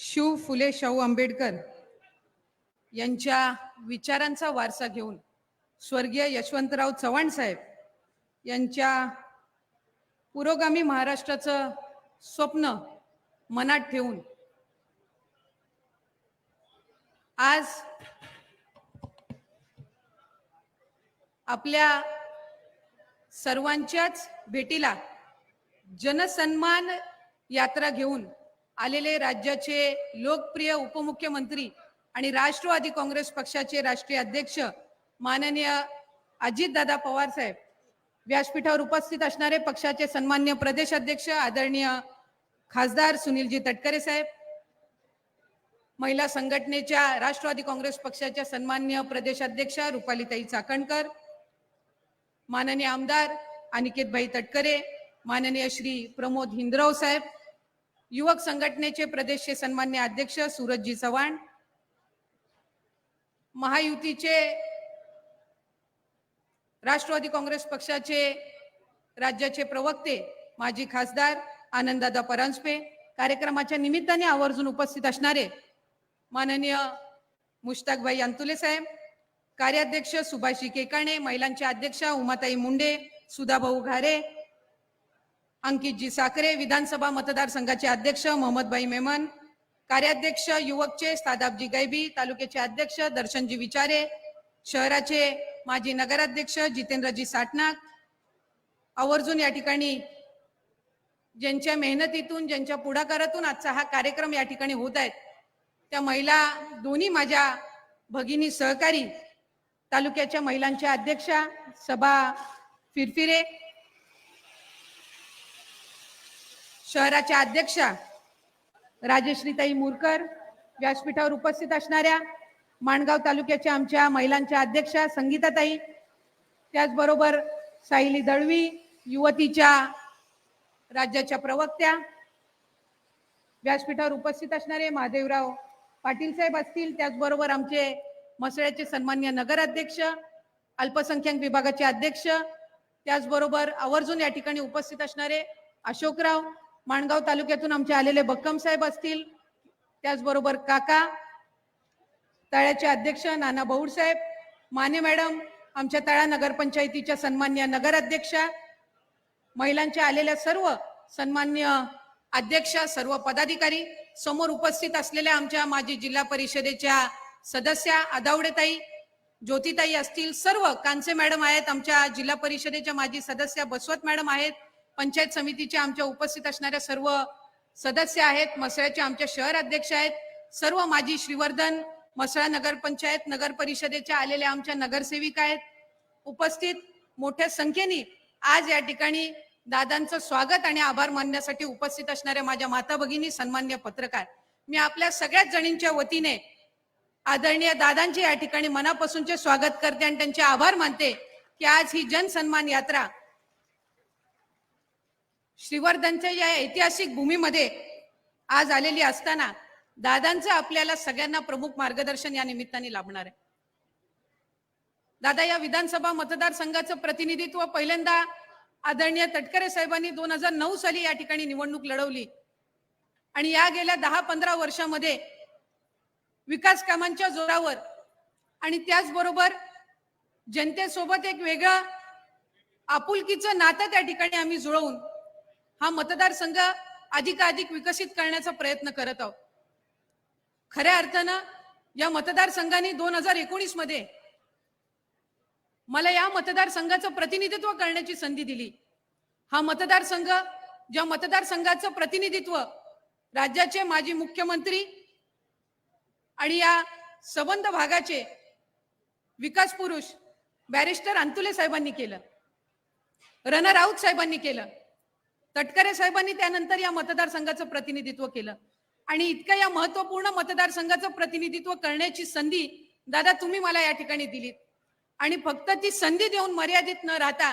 शिव फुले शाहू आंबेडकर यांच्या विचारांचा वारसा घेऊन स्वर्गीय यशवंतराव चव्हाण साहेब यांच्या पुरोगामी महाराष्ट्राचं स्वप्न मनात ठेवून आज आपल्या सर्वांच्याच भेटीला जनसन्मान यात्रा घेऊन आलेले राज्याचे लोकप्रिय उपमुख्यमंत्री आणि राष्ट्रवादी काँग्रेस पक्षाचे राष्ट्रीय अध्यक्ष माननीय अजितदादा पवार साहेब, व्यासपीठावर उपस्थित असणारे पक्षाचे सन्मान्य प्रदेश अध्यक्ष आदरणीय खासदार सुनीलजी तटकरे साहेब, महिला संघटनेच्या राष्ट्रवादी काँग्रेस पक्षाच्या सन्मान्य प्रदेश अध्यक्षा रुपालीताई चाकणकर, माननीय आमदार अनिकेतभाई तटकरे, माननीय श्री प्रमोद हिंदराव साहेब, युवक संघटनेचे प्रदेशचे सन्मान्य अध्यक्ष सूरजजी चव्हाण, महायुतीचे राष्ट्रवादी काँग्रेस पक्षाचे राज्याचे प्रवक्ते माजी खासदार आनंददादा परांजपे, कार्यक्रमाच्या निमित्ताने आवर्जून उपस्थित असणारे माननीय मुश्ताकभाई अंतुले साहेब, कार्याध्यक्ष सुभाषी केकाणे, महिलांच्या अध्यक्षा उमाताई मुंडे, सुधाभाऊ घारे, अंकितजी साखरे, विधानसभा मतदारसंघाचे अध्यक्ष मोहम्मदभाई मेमन, कार्याध्यक्ष युवकचे सादाबजी गैबी, तालुक्याचे अध्यक्ष दर्शनजी विचारे, शहराचे माजी नगराध्यक्ष जितेंद्रजी साटनाक, आवर्जून या ठिकाणी ज्यांच्या मेहनतीतून ज्यांच्या पुढाकारातून आजचा हा कार्यक्रम या ठिकाणी होत आहे त्या महिला दोन्ही माझ्या भगिनी सहकारी, तालुक्याच्या महिलांच्या अध्यक्षा सभा फिरफिरे, शहराच्या अध्यक्षा राजश्रीताई मुरकर, व्यासपीठावर उपस्थित असणाऱ्या माणगाव तालुक्याच्या आमच्या महिलांच्या अध्यक्षा संगीताताई, त्याचबरोबर सायली दळवी, युवतीच्या राज्याच्या प्रवक्त्या, व्यासपीठावर उपस्थित असणारे महादेवराव पाटील साहेब असतील, त्याचबरोबर आमचे मसळ्याचे सन्मान्य नगराध्यक्ष, अल्पसंख्याक विभागाचे अध्यक्ष, त्याचबरोबर आवर्जून या ठिकाणी उपस्थित असणारे अशोकराव, माणगाव तालुक्यातून आमचे आलेले बक्कम साहेब असतील, त्याचबरोबर काका, तळ्याचे अध्यक्ष नाना बौड साहेब, माने मॅडम, आमच्या तळा नगरपंचायतीच्या सन्मान्य नगराध्यक्षा, महिलांच्या आलेल्या सर्व सन्मान्य अध्यक्षा, सर्व पदाधिकारी, समोर उपस्थित असलेल्या आमच्या माजी जिल्हा परिषदेच्या सदस्या आदावडेताई, ज्योतिताई असतील, सर्व कांसे मॅडम आहेत, आमच्या जिल्हा परिषदेच्या माजी सदस्या बसवत मॅडम आहेत, पंचायत समितीच्या आमच्या उपस्थित असणाऱ्या सर्व सदस्य आहेत, मसळ्याचे आमच्या शहर अध्यक्ष आहेत, सर्व माजी श्रीवर्धन मसळा नगरपंचायत नगर परिषदेच्या आलेल्या आमच्या नगरसेविका आहेत, उपस्थित मोठ्या संख्येने आज या ठिकाणी दादांचं स्वागत आणि आभार मानण्यासाठी उपस्थित असणाऱ्या माझ्या माता भगिनी, सन्मान्य पत्रकार, मी आपल्या सगळ्याच जणींच्या वतीने आदरणीय दादांचे या ठिकाणी मनापासूनचे स्वागत करते आणि त्यांचे आभार मानते की आज ही जनसन्मान यात्रा श्रीवर्धनच्या या ऐतिहासिक भूमीमध्ये आज आलेली असताना दादांचं आपल्याला सगळ्यांना प्रमुख मार्गदर्शन या निमित्ताने लाभणार आहे. दादा या विधानसभा मतदारसंघाचं प्रतिनिधित्व पहिल्यांदा आदरणीय तटकरे साहेबांनी 2009 साली या ठिकाणी निवडणूक लढवली आणि या गेल्या 10-15 वर्षामध्ये विकास कामांच्या जोरावर आणि त्याचबरोबर जनतेसोबत एक वेगळं आपुलकीचं नातं त्या ठिकाणी आम्ही जुळवून हा मतदारसंघ अधिकाधिक विकसित करण्याचा प्रयत्न करत आहोत. खऱ्या अर्थानं या मतदारसंघाने 2019 मध्ये मला या मतदारसंघाचं प्रतिनिधित्व करण्याची संधी दिली. हा मतदारसंघ, ज्या मतदारसंघाचं प्रतिनिधित्व राज्याचे माजी मुख्यमंत्री आणि या संबंध भागाचे विकास पुरुष बॅरिस्टर अंतुले साहेबांनी केलं, रणा राऊत साहेबांनी केलं, तटकरे साहेबांनी त्यानंतर या मतदारसंघाचं प्रतिनिधित्व केलं आणि इतक्या या महत्वपूर्ण मतदारसंघाचं प्रतिनिधित्व करण्याची संधी दादा तुम्ही मला या ठिकाणी दिलीत आणि फक्त ती संधी देऊन मर्यादित न राहता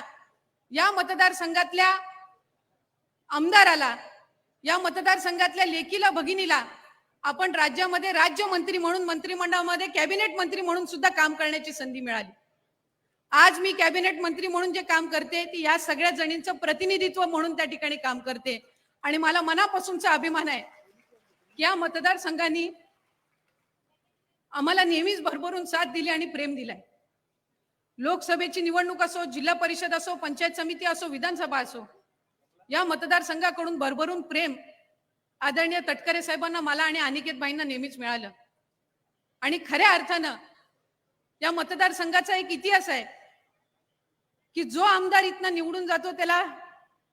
या मतदारसंघातल्या आमदाराला, या मतदारसंघातल्या लेकीला, भगिनीला आपण राज्यामध्ये राज्यमंत्री म्हणून, मंत्रिमंडळामध्ये कॅबिनेट मंत्री म्हणून सुद्धा काम करण्याची संधी मिळाली. आज मी कॅबिनेट मंत्री म्हणून जे काम करते ती या सगळ्या जणींचं प्रतिनिधित्व म्हणून त्या ठिकाणी काम करते आणि मला मनापासूनचा अभिमान आहे या मतदारसंघांनी आम्हाला नेहमीच भरभरून साथ दिली आणि प्रेम दिलाय. लोकसभेची निवडणूक असो, जिल्हा परिषद असो, पंचायत समिती असो, विधानसभा असो, या मतदारसंघाकडून भरभरून प्रेम आदरणीय तटकरे साहेबांना, मला आणि अनिकेत भाईंना नेहमीच मिळालं. आणि खऱ्या अर्थानं या मतदारसंघाचा एक इतिहास आहे की जो आमदार इथनं निवडून जातो त्याला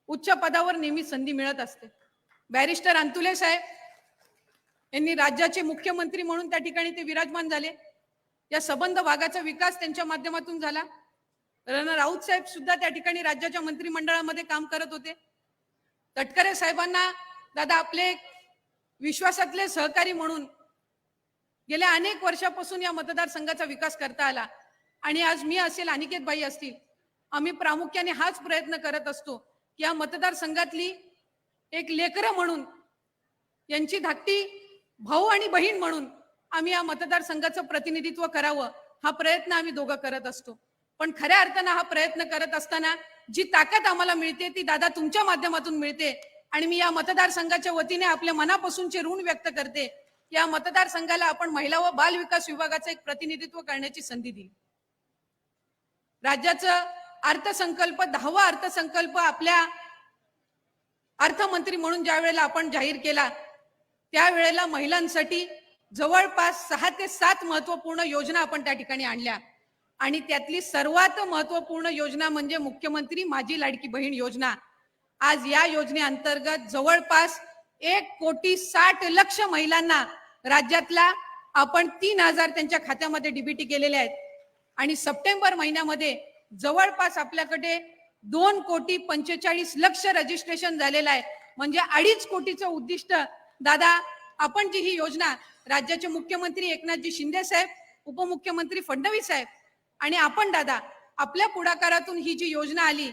उच्च पदावर नेहमी संधी मिळत असते. बॅरिस्टर अंतुले साहेब यांनी राज्याचे मुख्यमंत्री म्हणून त्या ठिकाणी ते विराजमान झाले. या संबंध भागाचा विकास त्यांच्या माध्यमातून झाला. राऊत साहेब सुद्धा त्या ठिकाणी राज्याच्या मंत्रिमंडळामध्ये काम करत होते. तटकरे साहेबांना दादा आपले विश्वासातले सहकारी म्हणून गेल्या अनेक वर्षापासून या मतदारसंघाचा विकास करता आला. आणि आज मी असेल, अनिकेत भाई असतील, आम्ही प्रामुख्याने हाच प्रयत्न करत असतो की या मतदारसंघातली एक लेकरं म्हणून, यांची धाकटी भाऊ आणि बहीण म्हणून आम्ही या मतदारसंघाचं प्रतिनिधित्व करावं, हा प्रयत्न आम्ही दोघं करत असतो. पण खऱ्या अर्थानं हा प्रयत्न करत असताना जी ताकद आम्हाला मिळते ती दादा तुमच्या माध्यमातून मिळते. आणि मी या मतदारसंघाच्या वतीने आपल्या मनापासूनचे ऋण व्यक्त करते. या मतदारसंघाला आपण महिला व बाल विकास विभागाचं एक प्रतिनिधित्व करण्याची संधी दिली. राज्याचं अर्थसंकल्प, 10वा अर्थसंकल्प आपल्या अर्थमंत्री म्हणून ज्या वेळेला आपण जाहीर केला त्यावेळेला महिलांसाठी जवळपास 6 ते 7 महत्वपूर्ण योजना आपण त्या ठिकाणी आणल्या. आणि त्यातली सर्वात महत्वपूर्ण योजना म्हणजे मुख्यमंत्री माझी लाडकी बहीण योजना. आज या योजनेअंतर्गत जवळपास 1,60,00,000 महिलांना राज्यातला आपण 3,000 त्यांच्या खात्यामध्ये डीबीटी केलेले आहेत. आणि सप्टेंबर महिन्यामध्ये जवळपास आपल्याकडे 2,45,00,000 रजिस्ट्रेशन झालेलं आहे. म्हणजे 2.5 कोटीचं उद्दिष्ट दादा आपण जी ही योजना राज्याचे मुख्यमंत्री एकनाथजी शिंदे साहेब, उपमुख्यमंत्री फडणवीस साहेब आणि आपण दादा आपल्या पुढाकारातून ही जी योजना आली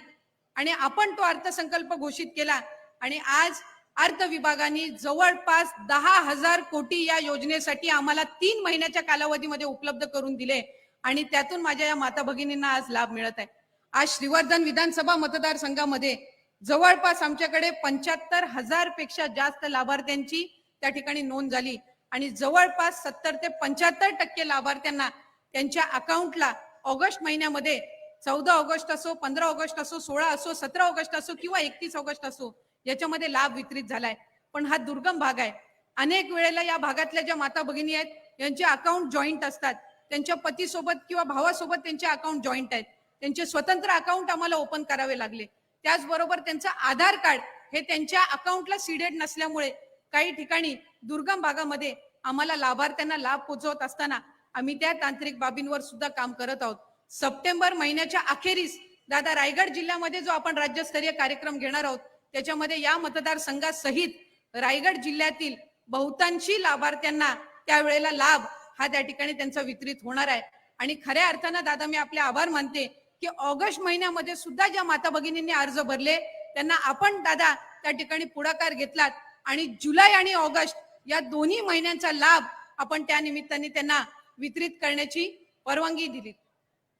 आणि आपण तो अर्थसंकल्प घोषित केला. आणि आज अर्थ विभागाने जवळपास 10,000 कोटी या योजनेसाठी आम्हाला 3 महिन्याच्या कालावधीमध्ये उपलब्ध करून दिले. आणि त्यातून माझ्या या माता भगिनींना आज लाभ मिळत आहे. आज श्रीवर्धन विधानसभा मतदारसंघामध्ये जवळपास आमच्याकडे 75,000 पेक्षा जास्त लाभार्थ्यांची त्या ठिकाणी नोंद झाली. आणि जवळपास 70 ते 75% लाभार्थ्यांना त्यांच्या अकाउंटला ऑगस्ट महिन्यामध्ये 14 ऑगस्ट असो, 15 ऑगस्ट असो, 16 असो, 17 ऑगस्ट असो किंवा 31 ऑगस्ट असो, याच्यामध्ये लाभ वितरित झालाय. पण हा दुर्गम भाग आहे. अनेक वेळेला या भागातल्या ज्या माता भगिनी आहेत यांचे अकाउंट जॉईंट असतात. त्यांच्या पतीसोबत किंवा भावासोबत त्यांचे अकाउंट जॉईंट आहेत. त्यांचे स्वतंत्र अकाउंट आम्हाला ओपन करावे लागले. त्याचबरोबर त्यांचं आधार कार्ड हे त्यांच्या अकाउंटला सीडेड नसल्यामुळे काही ठिकाणी दुर्गम भागामध्ये आम्हाला लाभार्थ्यांना लाभ पोहोचवत असताना आम्ही त्या तांत्रिक बाबींवर सुद्धा काम करत आहोत. सप्टेंबर महिन्याच्या अखेरीस दादा रायगड जिल्ह्यामध्ये जो आपण राज्यस्तरीय कार्यक्रम घेणार आहोत त्याच्यामध्ये या मतदारसंघासहित रायगड जिल्ह्यातील बहुतांशी लाभार्थ्यांना त्यावेळेला लाभ हा त्या ठिकाणी त्यांचा वितरित होणार आहे. आणि खऱ्या अर्थानं दादा मी आपले आभार मानते की ऑगस्ट महिन्यामध्ये सुद्धा ज्या माता भगिनींनी अर्ज भरले त्यांना आपण दादा त्या ठिकाणी पुढाकार घेतलात आणि जुलै आणि ऑगस्ट या दोन्ही महिन्यांचा लाभ आपण त्या निमित्ताने त्यांना वितरित करण्याची परवानगी दिली.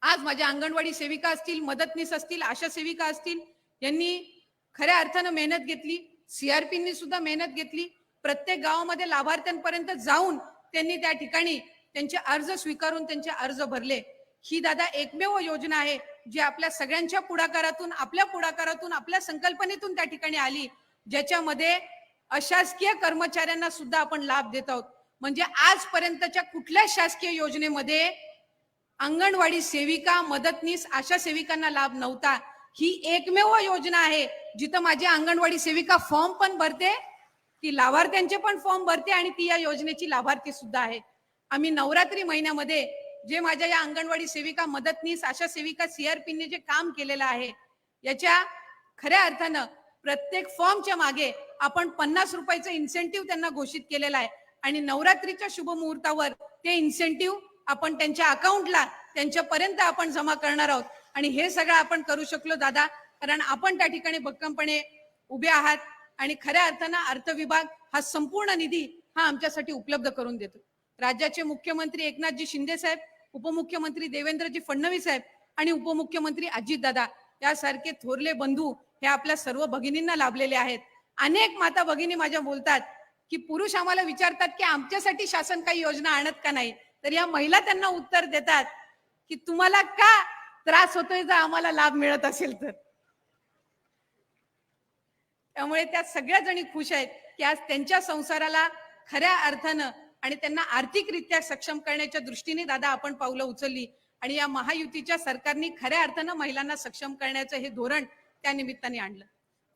आज माझ्या अंगणवाडी सेविका असतील, मदतनीस असतील, आशा सेविका असतील, यांनी खऱ्या अर्थानं मेहनत घेतली. सीआरपींनी सुद्धा मेहनत घेतली. प्रत्येक गावामध्ये लाभार्थ्यांपर्यंत जाऊन त्यांनी त्या ठिकाणी त्यांचे अर्ज स्वीकारून त्यांचे अर्ज भरले. ही दादा एकमेव योजना आहे जी आपल्या सगळ्यांच्या पुढाकारातून, आपल्या संकल्पनेतून त्या ठिकाणी आली, ज्याच्यामध्ये अशासकीय कर्मचाऱ्यांना सुद्धा आपण लाभ देत आहोत. म्हणजे आजपर्यंतच्या कुठल्या शासकीय योजनेमध्ये अंगणवाडी सेविका, मदतनीस, आशा सेविकांना लाभ नव्हता. ही एकमेव योजना आहे जिथं माझी अंगणवाडी सेविका फॉर्म पण भरते, ती लाभार्थ्यांचे पण फॉर्म भरते आणि ती या योजनेची लाभार्थी सुद्धा आहे. आम्ही नवरात्री महिन्यामध्ये जे माझ्या या अंगणवाडी सेविका, मदतनीस, आशा सेविका, सीआरपीने जे काम केलेलं आहे याच्या खऱ्या अर्थानं प्रत्येक फॉर्मच्या मागे आपण 50 रुपयाचं इन्सेंटिव्ह त्यांना घोषित केलेलं आहे. आणि नवरात्रीच्या शुभ मुहूर्तावर ते इन्सेंटिव्ह आपण त्यांच्या अकाउंटला, त्यांच्यापर्यंत आपण जमा करणार आहोत. आणि हे सगळं आपण करू शकलो दादा कारण आपण त्या ठिकाणी भक्कमपणे उभे आहात. आणि खऱ्या अर्थानं अर्थ विभाग हा संपूर्ण निधी हा आमच्यासाठी उपलब्ध करून देतो. राज्याचे मुख्यमंत्री एकनाथजी शिंदे साहेब, उपमुख्यमंत्री देवेंद्रजी फडणवीस साहेब आणि उपमुख्यमंत्री अजितदादा यासारखे थोरले बंधू हे आपल्या सर्व भगिनींना लाभलेले आहेत. अनेक माता भगिनी माझ्या बोलतात की पुरुष आम्हाला विचारतात की आमच्यासाठी शासन काही योजना आणत का नाही, तर या महिला त्यांना उत्तर देतात की तुम्हाला का त्रास होतोय जर आम्हाला लाभ मिळत असेल तर. त्यामुळे त्या सगळ्या जणी खुश आहेत की आज त्यांच्या संसाराला खऱ्या अर्थानं आणि त्यांना आर्थिकरित्या सक्षम करण्याच्या दृष्टीने दादा आपण पावलं उचलली आणि या महायुतीच्या सरकारने खऱ्या अर्थानं महिलांना सक्षम करण्याचं हे धोरण त्या निमित्ताने आणलं.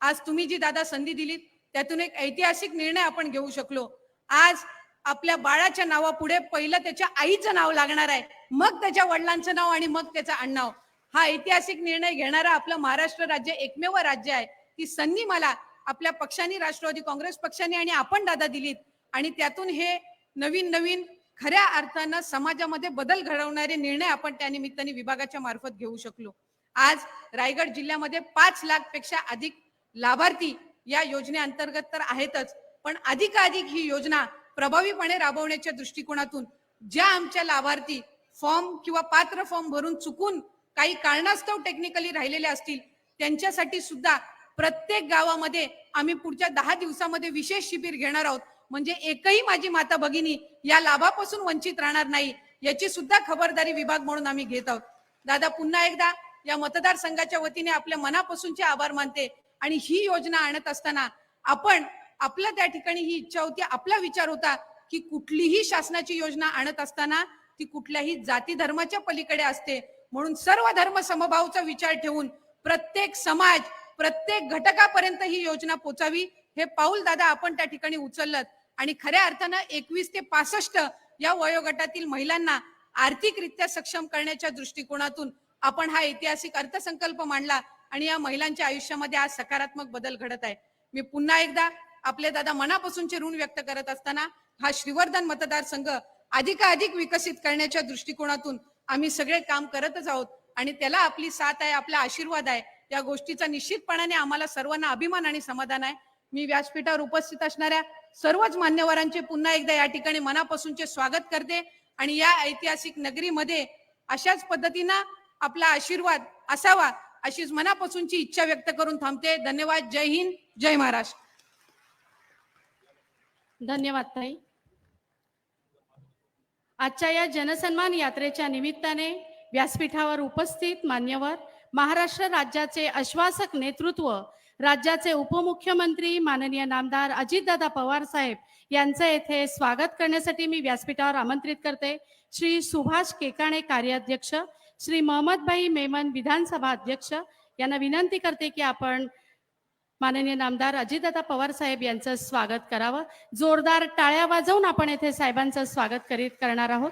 आज तुम्ही जी दादा संधी दिलीत त्यातून एक ऐतिहासिक निर्णय आपण घेऊ शकलो. आज आपल्या बाळाच्या नावापुढे पहिलं त्याच्या आईचं नाव लागणार आहे, मग त्याच्या वडिलांचं नाव आणि मग त्याचं आडनाव. हा ऐतिहासिक निर्णय घेणारा आपलं महाराष्ट्र राज्य एकमेव राज्य आहे. ती संधी मला आपल्या पक्षाने, राष्ट्रवादी काँग्रेस पक्षाने आणि आपण दादा दिलीत आणि त्यातून हे नवीन नवीन खऱ्या अर्थानं समाजामध्ये बदल घडवणारे निर्णय आपण त्या निमित्ताने विभागाच्या मार्फत घेऊ शकलो. आज रायगड जिल्ह्यामध्ये 5 लाख पेक्षा अधिक लाभार्थी या योजनेअंतर्गत तर आहेतच, पण अधिकाधिक ही योजना प्रभावीपणे राबवण्याच्या दृष्टिकोनातून ज्या आमच्या लाभार्थी फॉर्म किंवा पात्र फॉर्म भरून चुकून काही कारणास्तव टेक्निकली राहिलेले असतील त्यांच्यासाठी सुद्धा प्रत्येक गावामध्ये आम्ही पुढच्या 10 दिवसामध्ये विशेष शिबिर घेणार आहोत. म्हणजे एकही माझी माता भगिनी या लाभापासून वंचित राहणार नाही याची सुद्धा खबरदारी विभाग म्हणून आम्ही घेत आहोत. दादा पुन्हा एकदा या मतदारसंघाच्या वतीने आपल्या मनापासूनचे आभार मानते आणि ही योजना आणत असताना आपण आपल्या त्या ठिकाणी ही इच्छा होती, आपला विचार होता की कुठलीही शासनाची योजना आणत असताना ती कुठल्याही जाती धर्माच्या पलीकडे असते, म्हणून सर्व धर्म समभावचा विचार ठेवून प्रत्येक समाज प्रत्येक घटकापर्यंत ही योजना पोचावी हे पाऊल दादा आपण त्या ठिकाणी उचललं आणि खऱ्या अर्थानं 21 ते 65 या वयोगटातील महिलांना आर्थिकरित्या सक्षम करण्याच्या दृष्टिकोनातून आपण हा ऐतिहासिक अर्थसंकल्प मांडला आणि या महिलांच्या आयुष्यामध्ये आज सकारात्मक बदल घडत आहे. मी पुन्हा एकदा आपले दादा मनापासूनचे ऋण व्यक्त करत असताना हा श्रीवर्धन मतदारसंघ अधिकाधिक विकसित करण्याच्या दृष्टिकोनातून आम्ही सगळे काम करतच आहोत आणि त्याला आपली साथ आहे, आपला आशीर्वाद आहे. या गोष्टीचा निश्चितपणाने आम्हाला सर्वांना अभिमान आणि समाधान आहे. मी व्यासपीठावर उपस्थित असणाऱ्या सर्वच मान्यवरांचे पुन्हा एकदा या ठिकाणी मनापासूनचे स्वागत करते आणि या ऐतिहासिक नगरीमध्ये अशाच पद्धतीनं आपला आशीर्वाद असावा अशीच मनापासूनची इच्छा व्यक्त करून थांबते. धन्यवाद. जय हिंद, जय महाराष्ट्र. धन्यवाद ताई. आजच्या या जनसन्मान यात्रेच्या निमित्ताने व्यासपीठावर उपस्थित मान्यवर, महाराष्ट्र राज्याचे आश्वासक नेतृत्व, राज्याचे उपमुख्यमंत्री माननीय नामदार अजितदादा पवार साहेब यांचं येथे स्वागत करण्यासाठी मी व्यासपीठावर आमंत्रित करते. श्री सुभाष केकाणे कार्याध्यक्ष, श्री मोहम्मदभाई मेमन विधानसभा अध्यक्ष यांना विनंती करते की आपण माननीय नामदार अजितदादा पवार साहेब यांचं स्वागत करावं. जोरदार टाळ्या वाजवून आपण येथे साहेबांचं स्वागत करणार आहोत.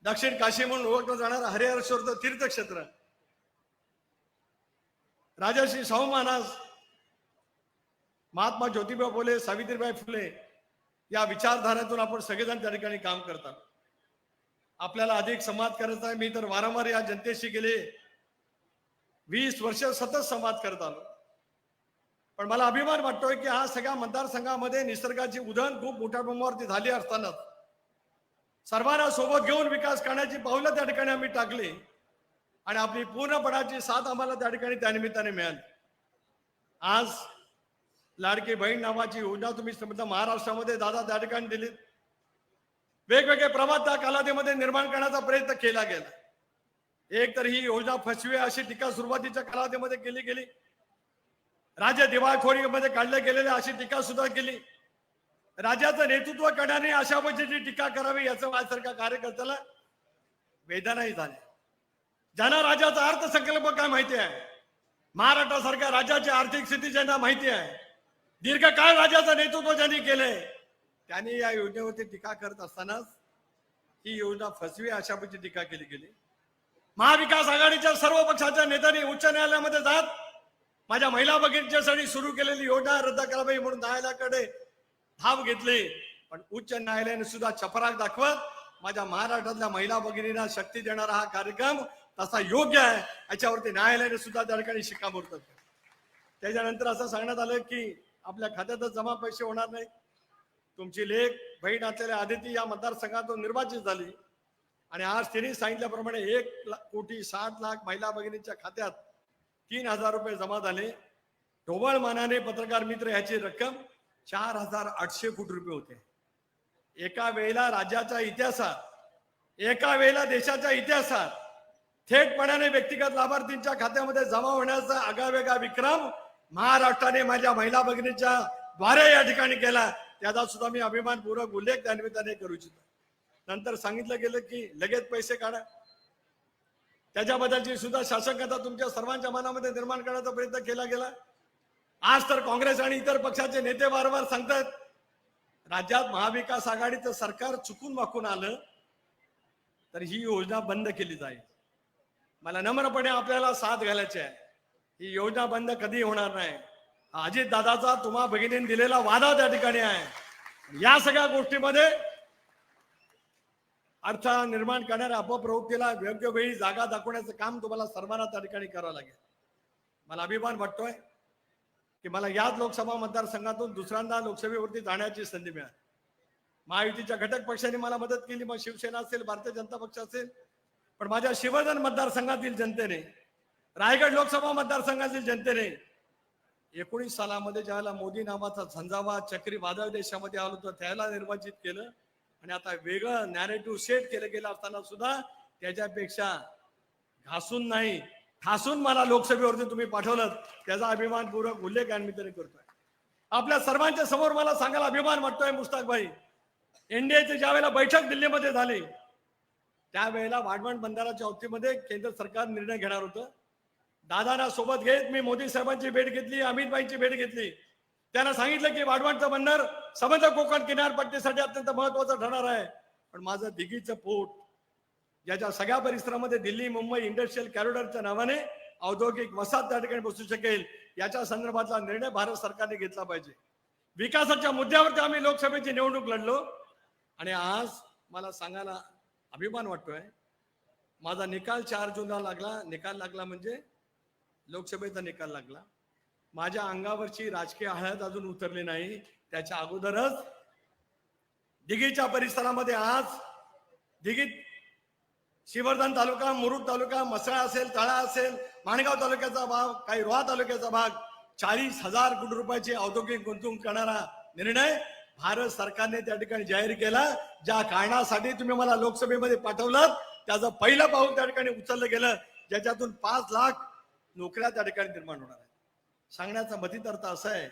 दक्षिण काशी म्हणून ओळखलं जाणारं हरिहरेश्वरचं तीर्थक्षेत्र, राजर्षी शाहू महाराज, महात्मा ज्योतिबा फुले, सावित्रीबाई फुले या विचारधारेतून आपण सगळेजण त्या ठिकाणी काम करतात. आपल्याला अधिक संवाद करायचा आहे. मी तर वारंवार या जनतेशी गेले 20 वर्ष सतत संवाद करत आलो. पण मला अभिमान वाटतोय की हा सगळ्या मतदारसंघामध्ये निसर्गाची उधळण खूप मोठ्या प्रमाणावरती झाली असताना सर्वांना सोबत घेऊन विकास करण्याची पावलं त्या ठिकाणी आम्ही टाकली आणि आपली पूर्णपणाची साथ आम्हाला त्या ठिकाणी त्यानिमित्ताने मिळाली. आज लाडकी बहीण नावाची योजना तुम्ही समजा महाराष्ट्रामध्ये दादा त्या ठिकाणी दिलीत. वेगवेगळे प्रवाद त्या कालावधीमध्ये निर्माण करण्याचा प्रयत्न केला गेला. एक तर ही योजना फसवी अशी टीका सुरुवातीच्या कालावधीमध्ये केली गेली. राज्य दिवाळखोरीमध्ये काढले गेलेले अशी टीका सुद्धा केली. राज्याचं नेतृत्व करण्याने अशा पद्धतीची टीका करावी याचं माझ्यासारख्या कार्यकर्त्याला वेदनाही झाली. ज्यांना राज्याचा अर्थसंकल्प काय माहिती आहे, महाराष्ट्रासारख्या राज्याची आर्थिक स्थिती ज्यांना माहिती आहे, दीर्घकाळ राज्याचं नेतृत्व ज्यांनी केलंय, त्यांनी या योजनेवरती टीका करत असतानाच ही योजना फसवी अशा पद्धतीची टीका केली गेली. महाविकास आघाडीच्या सर्व पक्षाच्या नेत्यांनी उच्च न्यायालयामध्ये जात माझ्या महिला भगिनींच्यासाठी सुरू केलेली योजना रद्द करावी म्हणून न्यायालयाकडे धाव घेतली. पण उच्च न्यायालयाने सुद्धा चपराक दाखवत माझ्या महाराष्ट्रातल्या महिला भगिनींना शक्ती देणारा हा कार्यक्रम तसा योग्य आहे याच्यावरती न्यायालयाने सुद्धा त्या ठिकाणी शिक्कामोर्तब केलं. त्याच्यानंतर असं सांगण्यात आलं की आपल्या खात्यातच जमा पैसे होणार नाही. तुमची लेख बहीण असलेल्या आदिती या मतदारसंघातून निर्वाचित झाली आणि आज तिने सांगितल्याप्रमाणे 1,60,00,000 महिला भगिनींच्या खात्यात 3,000 रुपये जमा झाले. ढोबळ मानाने पत्रकार मित्र याची रक्कम 4,800 कोटी रुपये होते. एका वेळेला राज्याच्या इतिहासात, एका वेळेला देशाच्या इतिहासात थेटपणाने व्यक्तिगत लाभार्थींच्या खात्यामध्ये जमा होण्याचा आगळावेगळा विक्रम महाराष्ट्राने माझ्या महिला भगिनीच्या द्वारे या ठिकाणी केला. त्याचा सुद्धा मी अभिमानपूर्वक उल्लेख त्या निमित्ताने करू इच्छितो. नंतर सांगितलं गेलं की लगेच पैसे काढा. त्याच्याबद्दलची सुद्धा शासकता तुमच्या सर्वांच्या मनामध्ये निर्माण करण्याचा प्रयत्न केला गेला. आज तर काँग्रेस आणि इतर पक्षाचे नेते वारंवार सांगतात राज्यात महाविकास आघाडीचं सरकार चुकून वाकून आलं तर ही योजना बंद केली जाईल. मला नम्रपणे आपल्याला साथ घालायची आहे. ही योजना बंद कधी होणार नाही. अजित दादाचा तुम्हा भगिनींनी दिलेला वादा त्या ठिकाणी आहे. या सगळ्या गोष्टीमध्ये अर्थ निर्माण करणाऱ्या अपप्रवृत्तीला योग्य वेळी जागा दाखवण्याचं काम तुम्हाला सर्वांना त्या ठिकाणी करावं लागेल. मला अभिमान वाटतोय की मला याच लोकसभा मतदारसंघातून दुसऱ्यांदा लोकसभेवरती जाण्याची संधी मिळाली. महायुतीच्या घटक पक्षांनी मला मदत केली, मग शिवसेना असेल, भारतीय जनता पक्ष असेल. पण माझ्या शिवधन मतदारसंघातील जनतेने, रायगड लोकसभा मतदारसंघातील जनतेने 19 सालामध्ये ज्याला मोदी नावाचा झंझावात चक्री वादळ देशामध्ये आलो होतं त्याला निर्वाचित केलं आणि आता वेगळं नॅरेटिव्ह सेट केलं गेलं असताना सुद्धा त्याच्यापेक्षा घासून नाही ठासून मला लोकसभेवरती तुम्ही पाठवलं त्याचा अभिमानपूर्वक उल्लेख मी तरी करतोय. आपल्या सर्वांच्या समोर मला सांगायला अभिमान वाटतोय मुस्ताक भाई, एनडीएची ज्या वेळेला बैठक दिल्लीमध्ये झाली त्यावेळेला वाढवण बंदराच्या बाबतीमध्ये केंद्र सरकार निर्णय घेणार होतं. दादांना सोबत घेत मी मोदी साहेबांची भेट घेतली, अमित भाईंची भेट घेतली. त्यांना सांगितलं की वाढवणचं बंदर समग्र कोकण किनारपट्टीसाठी अत्यंत महत्वाचं ठरणार आहे. पण माझं दिघीचं पोट ज्याच्या सगळ्या परिसरामध्ये दिल्ली मुंबई इंडस्ट्रियल कॉरिडॉरच्या नावाने औद्योगिक वसाहत त्या ठिकाणी बसू शकेल याच्या संदर्भातला निर्णय भारत सरकारने घेतला पाहिजे. विकासाच्या मुद्द्यावरती आम्ही लोकसभेची निवडणूक लढलो आणि आज मला सांगायला अभिमान वाटतोय माझा निकाल 4 जूनला लागला. निकाल लागला म्हणजे लोकसभेचा निकाल लागला. माझ्या अंगावरची राजकीय हळद अजून उतरली नाही. त्याच्या अगोदरच दिघीच्या परिसरामध्ये आज दिघीत श्रीवर्धन तालुका, मुरुड तालुका, मसळा असेल, तळा असेल, माणगाव तालुक्याचा भाग, काही रोहा तालुक्याचा भाग 40,000 कोटी रुपयाची औद्योगिक गुंतवणूक करणारा निर्णय भारत सरकारने त्या ठिकाणी जाहीर केला. ज्या कारणासाठी तुम्ही मला लोकसभेमध्ये पाठवलं त्याचं पहिलं पाऊल त्या ठिकाणी उचललं गेलं, ज्याच्यातून 5 लाख नोकऱ्या त्या ठिकाणी निर्माण होणार आहेत. सांगण्याचा मथित अर्थ असा आहे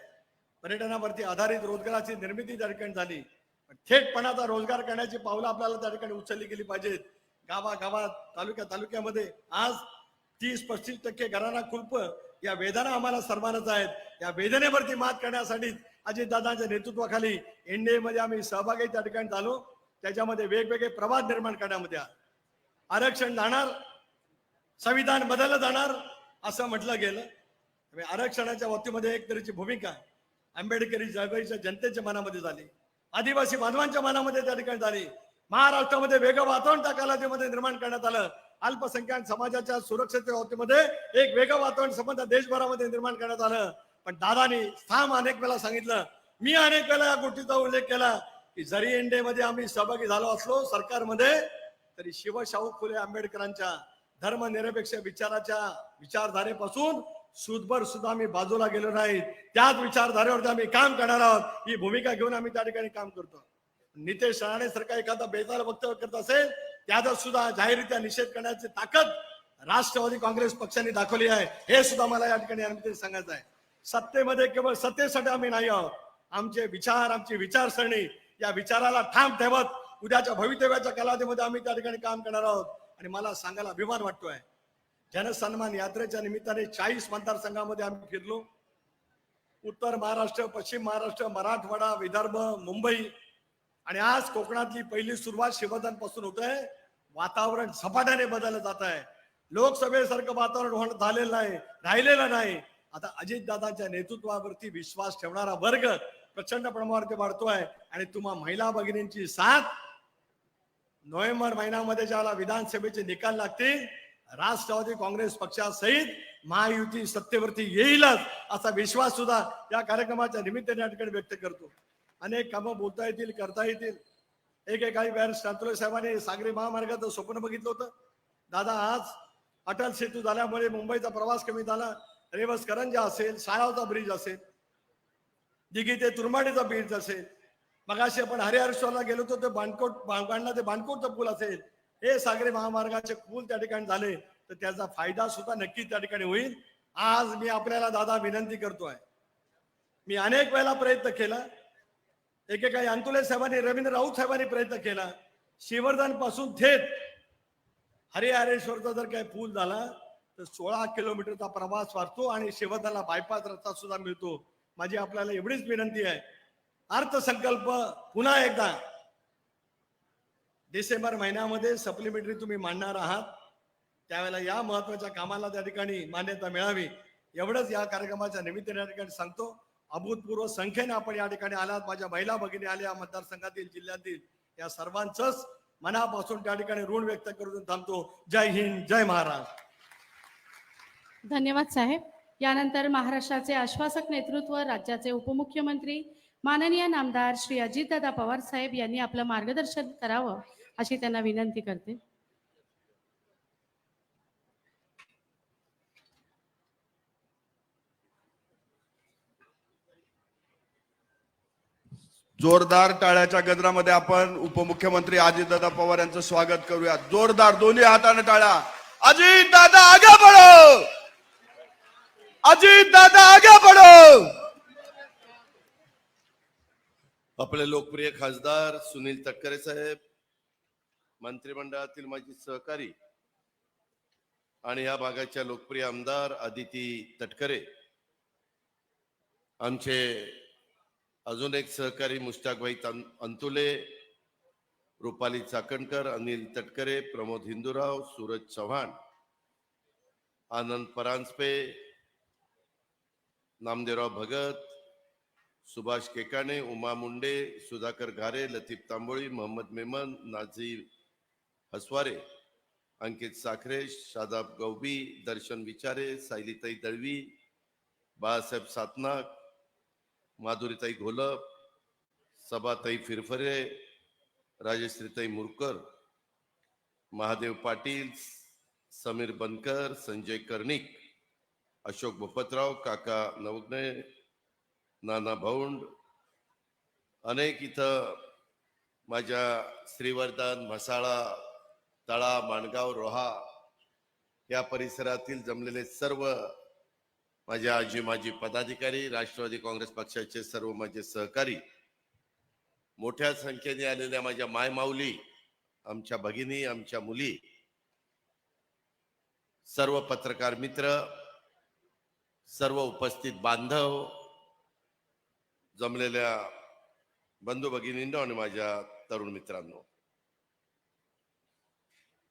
पर्यटनावरती आधारित रोजगाराची निर्मिती त्या ठिकाणी झाली, पण थेटपणाचा रोजगार करण्याची पावलं आपल्याला त्या ठिकाणी उचलली गेली पाहिजेत. गावागावात, तालुक्यामध्ये आज 30-35% घरांना कुलप या वेदना आम्हाला सर्वांनाच आहेत. या वेदनेवरती मात करण्यासाठी अजितदादांच्या नेतृत्वाखाली एनडीए मध्ये आम्ही सहभागी त्या ठिकाणी झालो. त्याच्यामध्ये वेगवेगळे प्रवाद निर्माण करण्यामध्ये आरक्षण जाणार, संविधान बदललं जाणार असं म्हटलं गेलं. आरक्षणाच्या बाबतीमध्ये एक तऱ्हेची भूमिका आंबेडकरी चळवळीच्या जनतेच्या मनामध्ये झाली, आदिवासी बांधवांच्या मनामध्ये त्या ठिकाणी झाली. महाराष्ट्रामध्ये वेगळं वातावरण त्या कालावधीमध्ये निर्माण करण्यात आलं. अल्पसंख्याक समाजाच्या सुरक्षेच्या बाबतीमध्ये एक वेगळं वातावरण संबंध देशभरामध्ये निर्माण करण्यात आलं. पण दादानी ठाम अनेक वेळा सांगितलं, मी अनेक वेळा या गोष्टीचा उल्लेख केला की जरी एनडीए मध्ये आम्ही सहभागी झालो असलो सरकारमध्ये, तरी शिवशाहू फुले आंबेडकरांच्या धर्मनिरपेक्ष विचारधारेपासून सूदभर सुद्धा आम्ही बाजूला गेलो नाही. त्याच विचारधारेवरती आम्ही काम करणार आहोत. ही भूमिका घेऊन आम्ही त्या ठिकाणी काम करतो. नितेश राणे सारखा एखादा बेताल वक्तव्य करत असेल त्याचा सुद्धा जाहीररित्या निषेध करण्याची ताकद राष्ट्रवादी काँग्रेस पक्षाने दाखवली आहे, हे सुद्धा मला या ठिकाणी सांगायचं आहे. सत्तेमध्ये केवळ सत्तेसाठी आम्ही नाही आहोत. आमचे विचार, आमची विचारसरणी, या विचाराला ठाम ठेवत उद्याच्या भवितव्याच्या कालावधीमध्ये आम्ही त्या ठिकाणी काम करणार आहोत. आणि मला सांगायला अभिमान वाटतोय, जनसन्मान यात्रेच्या निमित्ताने 40 मतदारसंघामध्ये आम्ही फिरलो. उत्तर महाराष्ट्र, पश्चिम महाराष्ट्र, मराठवाडा, विदर्भ, मुंबई आणि आज कोकणातली पहिली सुरुवात शिवधनपासून होत आहे. वातावरण झपाट्याने बदललं जात आहे. लोकसभेसारखं वातावरण झालेलं नाही, राहिलेलं नाही. आता अजितदादांच्या नेतृत्वावरती विश्वास ठेवणारा वर्ग प्रचंड प्रमाणावरती वाढतोय. आणि तुम्हा महिला भगिनींची साथ, नोव्हेंबर महिन्यामध्ये ज्याला विधानसभेचे निकाल लागतील, राष्ट्रवादी काँग्रेस पक्षासहित महायुती सत्तेवरती येईलच असा विश्वास सुद्धा या कार्यक्रमाच्या निमित्ताने या ठिकाणी व्यक्त करतो. अनेक कामं बोलता येतील, करता येतील. एकेकाळी वेळेस शांतुले साहेबांनी सागरी महामार्गाचं स्वप्न बघितलं होतं. दादा, आज अटल सेतू झाल्यामुळे मुंबईचा प्रवास कमी झाला. रेवस करंजा असेल, साळावचा ब्रिज असेल, दिघी ते तुरमाडीचा ब्रिज असेल, मगाशी आपण हरिहरेश्वरला गेलो होतो, ते बाणकोट ते बाणकोटचा पूल असेल, हे सागरी महामार्गाचे पूल त्या ठिकाणी झाले तर त्याचा फायदा सुद्धा नक्की त्या ठिकाणी होईल. आज मी आपल्याला दादा विनंती करतोय, मी अनेक वेळेला प्रयत्न केला, एकेकाळी अंतुले साहेबांनी, रवींद्र राऊत साहेबांनी प्रयत्न केला. श्रीवर्धन पासून थेट हरिहरेश्वरचा जर काही पूल झाला तर 16 किलोमीटरचा प्रवास वाचतो आणि श्रीवर्धनला बायपास रस्ता सुद्धा मिळतो. माझी आपल्याला एवढीच विनंती आहे, अर्थसंकल्प पुन्हा एकदा डिसेंबर महिन्यामध्ये सप्लिमेंटरी तुम्ही मांडणार आहात, त्यावेळेला या महत्वाच्या कामाला त्या ठिकाणी मान्यता मिळावी, एवढंच या कार्यक्रमाच्या निमित्ताने या ठिकाणी सांगतो. अभूतपूर्व संख्येने आपण या ठिकाणी आलात, माझ्या महिला भगिनी आल्या, मतदारसंघातील, जिल्ह्यातील, या सर्वांचंच मनापासून त्या ठिकाणी ऋण व्यक्त करून थांबतो. जय हिंद, जय महाराष्ट्र. धन्यवाद साहेब. यानंतर महाराष्ट्राचे आश्वासक नेतृत्व, राज्याचे उपमुख्यमंत्री माननीय नामदार श्री अजितदादा पवार साहेब यांनी आपलं मार्गदर्शन करावं अशी त्यांना विनंती करते. जोरदार टाळ्याच्या गजरामध्ये आपण उपमुख्यमंत्री अजितदादा पवार यांचं स्वागत करूया. जोरदार दोन्ही हाताने टाळ्या. अजितदादा आगे बढ़ो, अजितदादा आगे बढ़ो. आपले लोकप्रिय खासदार सुनील तटकरे साहेब, मंत्रिमंडळातील माजी सहकारी आणि या भागाच्या लोकप्रिय आमदार आदिती तटकरे, आमचे अजून एक सहकारी मुश्ताकभाई अंतुले, रुपाली चाकणकर, अनिल तटकरे, प्रमोद हिंदूराव, सूरज चव्हाण, आनंद परांजपे, नामदेवराव भगत, सुभाष केकाणे, उमा मुंडे, सुधाकर घारे, लतीफ तांबोळी, मोहम्मद मेमन, नाझीर हसवारे, अंकित साखरे, शादाब गौबी, दर्शन विचारे, सायलीताई दळवी, बाळासाहेब सातनाक, माधुरीताई घोलप, सभाताई फिरफरे, राजश्रीताई मुरकर, महादेव पाटील, समीर बनकर, संजय कर्णिक, अशोक भोपतराव, काका नवग्ने, नाना भाऊंड, अनेक इथं माझ्या श्रीवर्धन, म्हसाळा, तळा, माणगाव, रोहा या परिसरातील जमलेले सर्व माझ्या आजी माजी पदाधिकारी, राष्ट्रवादी काँग्रेस पक्षाचे सर्व माझे सहकारी, मोठ्या संख्येने आलेल्या माझ्या मायमाऊली, आमच्या भगिनी, आमच्या मुली, सर्व पत्रकार मित्र, सर्व उपस्थित बांधव, जमलेल्या बंधू भगिनींनो आणि माझ्या तरुण मित्रांनो,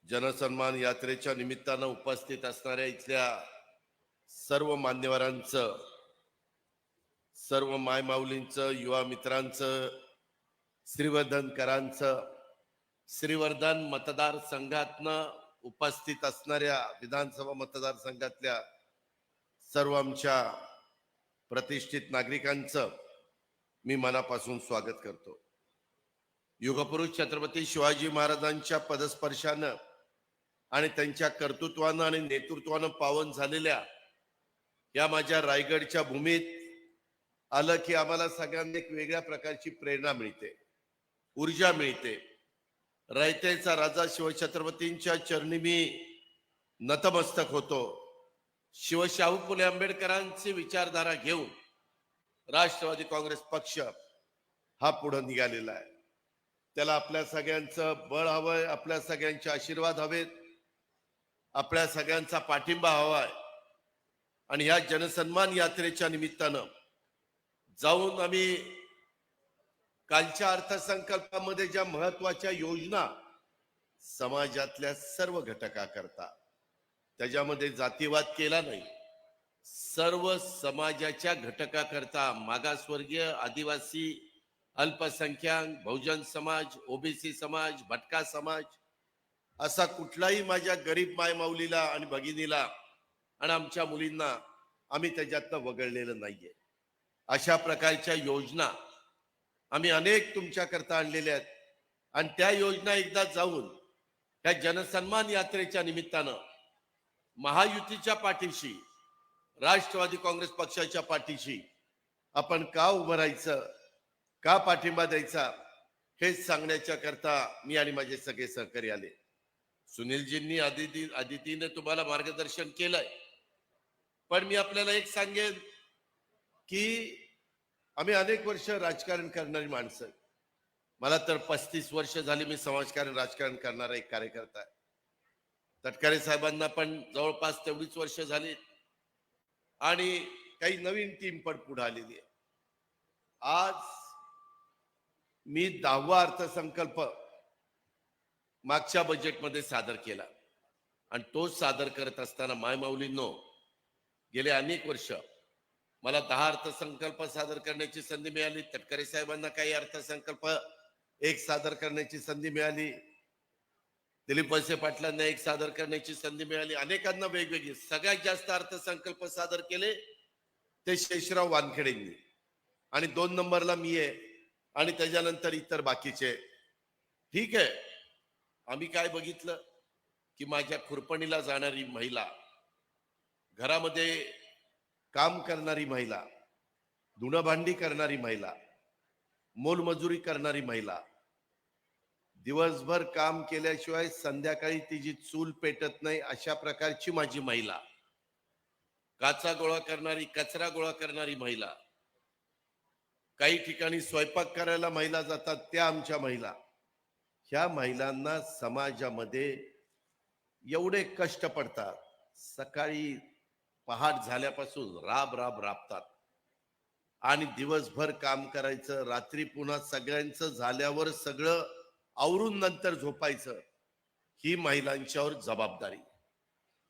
जनसन्मान यात्रेच्या निमित्तानं उपस्थित असणाऱ्या इथल्या सर्व मान्यवरांचं, सर्व मायमाऊलींचं, युवा मित्रांचं, श्रीवर्धनकरांचं, श्रीवर्धन मतदारसंघातनं उपस्थित असणाऱ्या विधानसभा मतदारसंघातल्या सर्व आमच्या प्रतिष्ठित नागरिकांचं मी मनापासून स्वागत करतो. युगपुरुष छत्रपती शिवाजी महाराजांच्या पदस्पर्शानं आणि त्यांच्या कर्तृत्वानं आणि नेतृत्वानं पावन झालेल्या या माझ्या रायगडच्या भूमीत आलं की आम्हाला सगळ्यांना एक वेगळ्या प्रकारची प्रेरणा मिळते, ऊर्जा मिळते. रयतेचा राजा शिवछत्रपतींच्या चरणी मी नतमस्तक होतो. शिवशाहू फुले आंबेडकरांची विचारधारा घेऊन राष्ट्रवादी काँग्रेस पक्ष हा पुढे निघालेला आहे. त्याला आपल्या सगळ्यांचं बळ हवंय, आपल्या सगळ्यांचे आशीर्वाद हवेत, आपल्या सगळ्यांचा पाठिंबा हवाय. आणि या जनसन्मान यात्रेच्या निमित्तानं जाऊन आम्ही कालच्या अर्थसंकल्पामध्ये ज्या महत्वाच्या योजना समाजातल्या सर्व घटकाकरता, त्याच्यामध्ये जातीवाद केला नाही, सर्व समाजाच्या घटकाकरता, मागासवर्गीय, आदिवासी, अल्पसंख्याक, बहुजन समाज, ओबीसी समाज, भटका समाज, असा कुठलाही माझ्या गरीब मायमाऊलीला आणि भगिनीला आणि आमच्या मुलींना आम्ही त्याच्यातनं वगळलेलं नाहीये. अशा प्रकारच्या योजना आम्ही अनेक तुमच्याकरता आणलेल्या आहेत. आणि त्या योजना एकदा जाऊन त्या जनसन्मान यात्रेच्या निमित्तानं महायुतीच्या पाठीशी, राष्ट्रवादी काँग्रेस पक्षाच्या पाठीशी आपण का उभं राहायचं, का पाठिंबा द्यायचा, हेच सांगण्याच्या करता मी आणि माझे सगळे सहकारी आले. सुनीलजींनी आदितीने तुम्हाला मार्गदर्शन केलंय, पण मी आपल्याला एक सांगेन की आम्ही अनेक वर्ष राजकारण करणारी माणसं. मला तर 35 वर्ष झाली मी समाजकारण राजकारण करणारा एक कार्यकर्ता आहे. तटकरे साहेबांना पण जवळपास तेवढीच वर्ष झाली आणि काही नवीन टीम पण पुढे आलेली आहे. आज मी 10वा अर्थसंकल्प मागच्या बजेटमध्ये सादर केला आणि तो सादर करत असताना मायमाऊलींनो गेले अनेक वर्ष मला 10 अर्थसंकल्प सादर करण्याची संधी मिळाली. तटकरे साहेबांना काही अर्थसंकल्प एक सादर करण्याची संधी मिळाली, दिलीप वळसे पाटलांना एक सादर करण्याची संधी मिळाली, अनेकांना वेगवेगळी. सगळ्यात जास्त अर्थसंकल्प सादर केले ते शेषराव वानखेडेंनी आणि 2 नंबरला मी आहे आणि त्याच्यानंतर इतर बाकीचे. ठीक आहे, आम्ही काय बघितलं की माझ्या खुरपणीला जाणारी महिला, घरामध्ये काम करणारी महिला, धुणं भांडी करणारी महिला, मोलमजुरी करणारी महिला, दिवसभर काम केल्याशिवाय संध्याकाळी तिची चूल पेटत नाही अशा प्रकारची माझी महिला, काचा गोळा करणारी, कचरा गोळा करणारी महिला, काही ठिकाणी स्वयंपाक करायला महिला जातात त्या आमच्या महिला. ह्या महिलांना समाजामध्ये एवढे कष्ट पडतात, सकाळी पहाट झाल्यापासून राबतात आणि दिवसभर काम करायचं, रात्री पुन्हा सगळ्यांचं झाल्यावर सगळं आवरून नंतर झोपायचं. ही महिलांच्यावर जबाबदारी.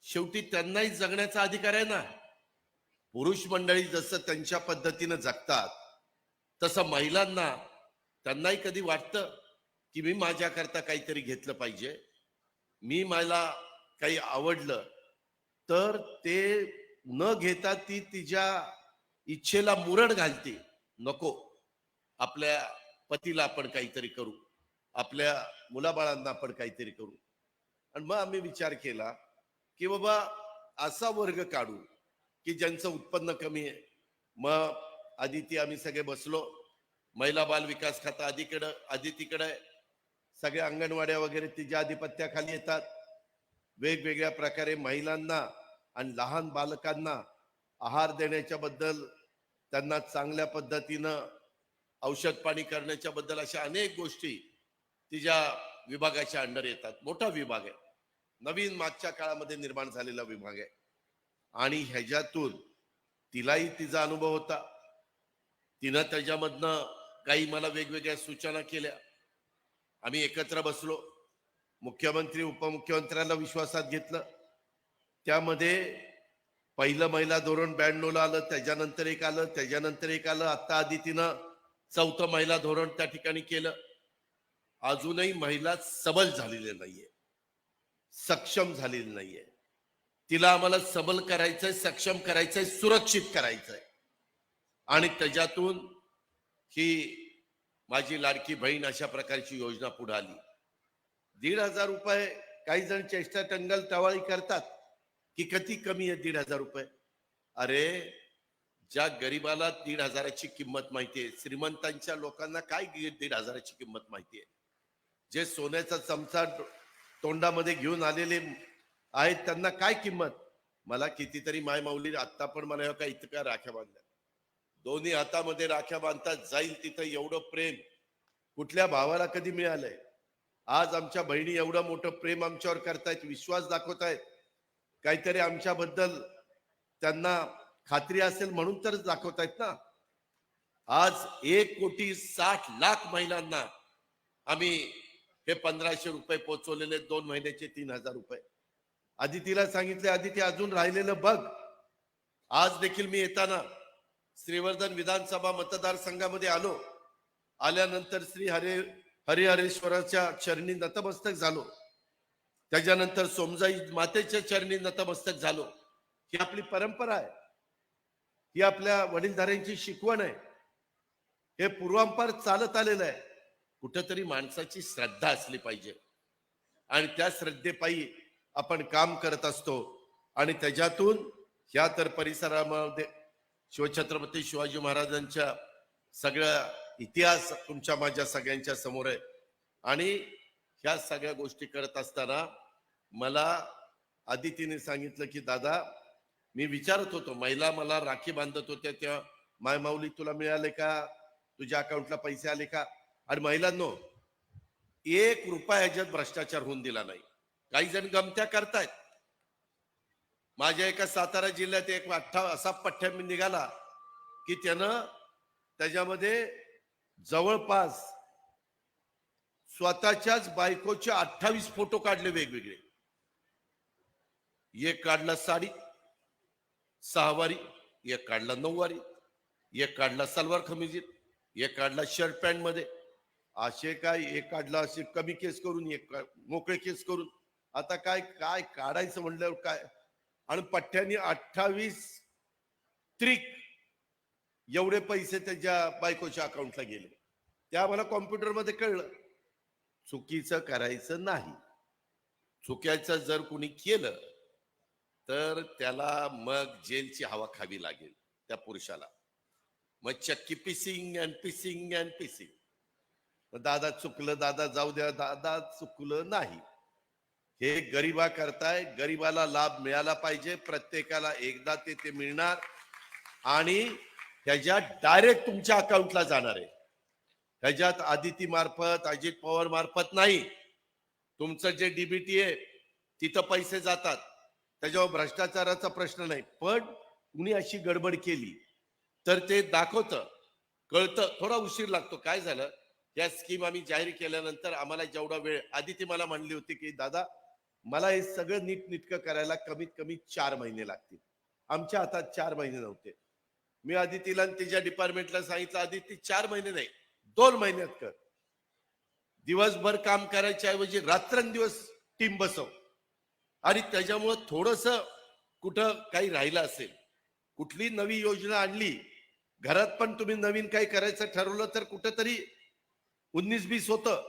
शेवटी त्यांनाही जगण्याचा अधिकार आहे ना. पुरुष मंडळी जसं त्यांच्या पद्धतीनं जगतात तसं महिलांना, त्यांनाही कधी वाटतं की मी माझ्याकरता काहीतरी घेतलं पाहिजे, मला काही आवडलं तर ते न घेता ती तिच्या इच्छेला मुरड घालते. नको, आपल्या पतीला आपण काहीतरी करू, आपल्या मुलाबाळांना आपण काहीतरी करू. आणि मग आम्ही विचार केला की बाबा असा वर्ग काढू की ज्यांचं उत्पन्न कमी आहे. मग आदिती आम्ही सगळे बसलो, महिला बाल विकास खाता आदितीकडे, सगळ्या अंगणवाड्या वगैरे तिच्या आधिपत्याखाली येतात. वेगवेगळ्या प्रकारे महिलांना आणि लहान बालकांना आहार देण्याच्या बद्दल, त्यांना चांगल्या पद्धतीनं औषध पाणी करण्याच्या बद्दल अशा अनेक गोष्टी तिच्या विभागाच्या अंडर येतात. मोठा विभाग आहे, नवीन मागच्या काळामध्ये निर्माण झालेला विभाग आहे. आणि ह्याच्यातून तिलाही तिचा अनुभव होता. तिनं त्याच्यामधनं काही मला वेगवेगळ्या सूचना केल्या. आम्ही एकत्र बसलो मुख्यमंत्री उपमुख्यमंत्र्यांना विश्वासात घेतलं. त्यामध्ये पहिलं महिला धोरण 92ला आलं, त्याच्यानंतर एक आलं, त्याच्यानंतर एक आलं. आता आदितीनं चौथं महिला धोरण त्या ठिकाणी केलं. अजूनही महिला सबल झालेली नाहीये, सक्षम झालेली नाहीये. तिला आम्हाला सबल करायचंय, सक्षम करायचंय, सुरक्षित करायचंय. आणि त्याच्यातून ही माझी लाडकी बहीण अशा प्रकारची योजना पुढे आली. 1,500 रुपये काही जण चेष्टा टंगल टवाळी करतात की किती कमी आहे 1,500 रुपये. अरे ज्या गरीबाला 1,500ची किंमत माहितीये, श्रीमंतांच्या लोकांना काय 1,500ची किंमत माहितीये. जे सोन्याचा चमचा तोंडामध्ये घेऊन आलेले आहेत त्यांना काय किंमत. मला कितीतरी माय माऊली आत्ता पण मला काय इतक्या राख्या बांधल्या, दोन्ही हातामध्ये राख्या बांधतात. जाईल तिथं एवढं प्रेम कुठल्या भावाला कधी मिळालंय. आज आमच्या बहिणी एवढं मोठं प्रेम आमच्यावर करतायत, विश्वास दाखवतायत. काहीतरी आमच्याबद्दल त्यांना खात्री असेल म्हणून तर दाखवतायत ना. आज 1,60,00,000 महिलांना आम्ही हे 1,500 रुपये पोचवलेले, 2 महिन्याचे 3,000 रुपये. आदितीला सांगितले, आदिती अजून राहिलेलं बघ. आज देखील मी येताना श्रीवर्धन विधानसभा मतदारसंघामध्ये आलो. आल्यानंतर श्री हरिहरेश्वराच्या चरणी नतमस्तक झालो. त्याच्यानंतर सोमजाई मातेच्या चरणी नतमस्तक झालो. ही आपली परंपरा आहे, ही आपल्या वडीलधाऱ्यांची शिकवण आहे, हे पूर्वांपार चालत आलेलं आहे. कुठंतरी माणसाची श्रद्धा असली पाहिजे आणि त्या श्रद्धेपायी आपण काम करत असतो. आणि त्याच्यातून ह्या तर परिसरामध्ये शिवछत्रपती शिवाजी महाराजांच्या सगळ्या इतिहास तुमच्या माझ्या सगळ्यांच्या समोर आहे. आणि ह्या सगळ्या गोष्टी करत असताना मला आदितीने सांगितलं की दादा, मी विचारत होतो, महिला मला राखी बांधत होत्या, त्या माय माऊली तुला मिळाले का, तुझ्या अकाउंटला पैसे आले का. आणि महिलांनो, 1 रुपया ह्याच्यात भ्रष्टाचार होऊन दिला नाही. काही जण गमत्या करतायत. माझ्या एका सातारा जिल्ह्यात एक असा पठ्ठ्या निघाला की त्यानं त्याच्यामध्ये जवळपास स्वतःच्याच बायकोचे 28 फोटो काढले वेगवेगळे. एक काढला साडी 6 वारी, एक काढला 9 वारी, एक काढला सलवार खमिजीत, एक काढला शर्ट पॅन्ट मध्ये. असे काय, एक काढला असे कमी केस करून, एक मोकळे केस करून. आता काय काय काढायचं म्हणल्यावर काय. आणि पठ्ठ्याने 28 त्रिक एवढे पैसे त्याच्या बायकोच्या अकाउंटला गेले. ते आम्हाला कॉम्प्युटरमध्ये कळलं. चुकीचं करायचं नाही. चुक्याचं जर कोणी केलं तर त्याला मग जेलची हवा खावी लागेल त्या पुरुषाला. मग चक्की पिसिंग अँड पिसिंग अँड पिसिंग. दादा चुकलं, दादा जाऊ द्या, दादा चुकलं नाही. हे गरिबा करताय. गरिबाला लाभ मिळाला पाहिजे. प्रत्येकाला एकदा ते मिळणार आणि ह्याच्यात डायरेक्ट तुमच्या अकाउंटला जाणार आहे. ह्याच्यात आदिती मार्फत, अजित पवार मार्फत नाही. तुमचं जे डीबीटी आहे तिथं पैसे जातात, त्याच्यावर भ्रष्टाचाराचा प्रश्न नाही. पण कुणी अशी गडबड केली तर ते दाखवतं, कळतं. थोडा उशीर लागतो. काय झालं, या स्कीम आम्ही जाहीर केल्यानंतर आम्हाला जेवढा वेळ, आदिती मला म्हणली होती की दादा मला हे सगळं नीटनेटकं करायला कमीत कमी 4 महिने लागतील. आमच्या हातात 4 महिने नव्हते. मी आदितीला आणि तिच्या डिपार्टमेंटला सांगितलं, आदिती 4 महिने नाही, 2 महिन्यात कर. दिवसभर काम करायच्या ऐवजी रात्रंदिवस टीम बसव. आणि त्याच्यामुळं थोडस कुठं काही राहिलं असेल, कुठली नवी योजना आणली, घरात पण तुम्ही नवीन काही करायचं ठरवलं तर कुठंतरी 19-20 होतं,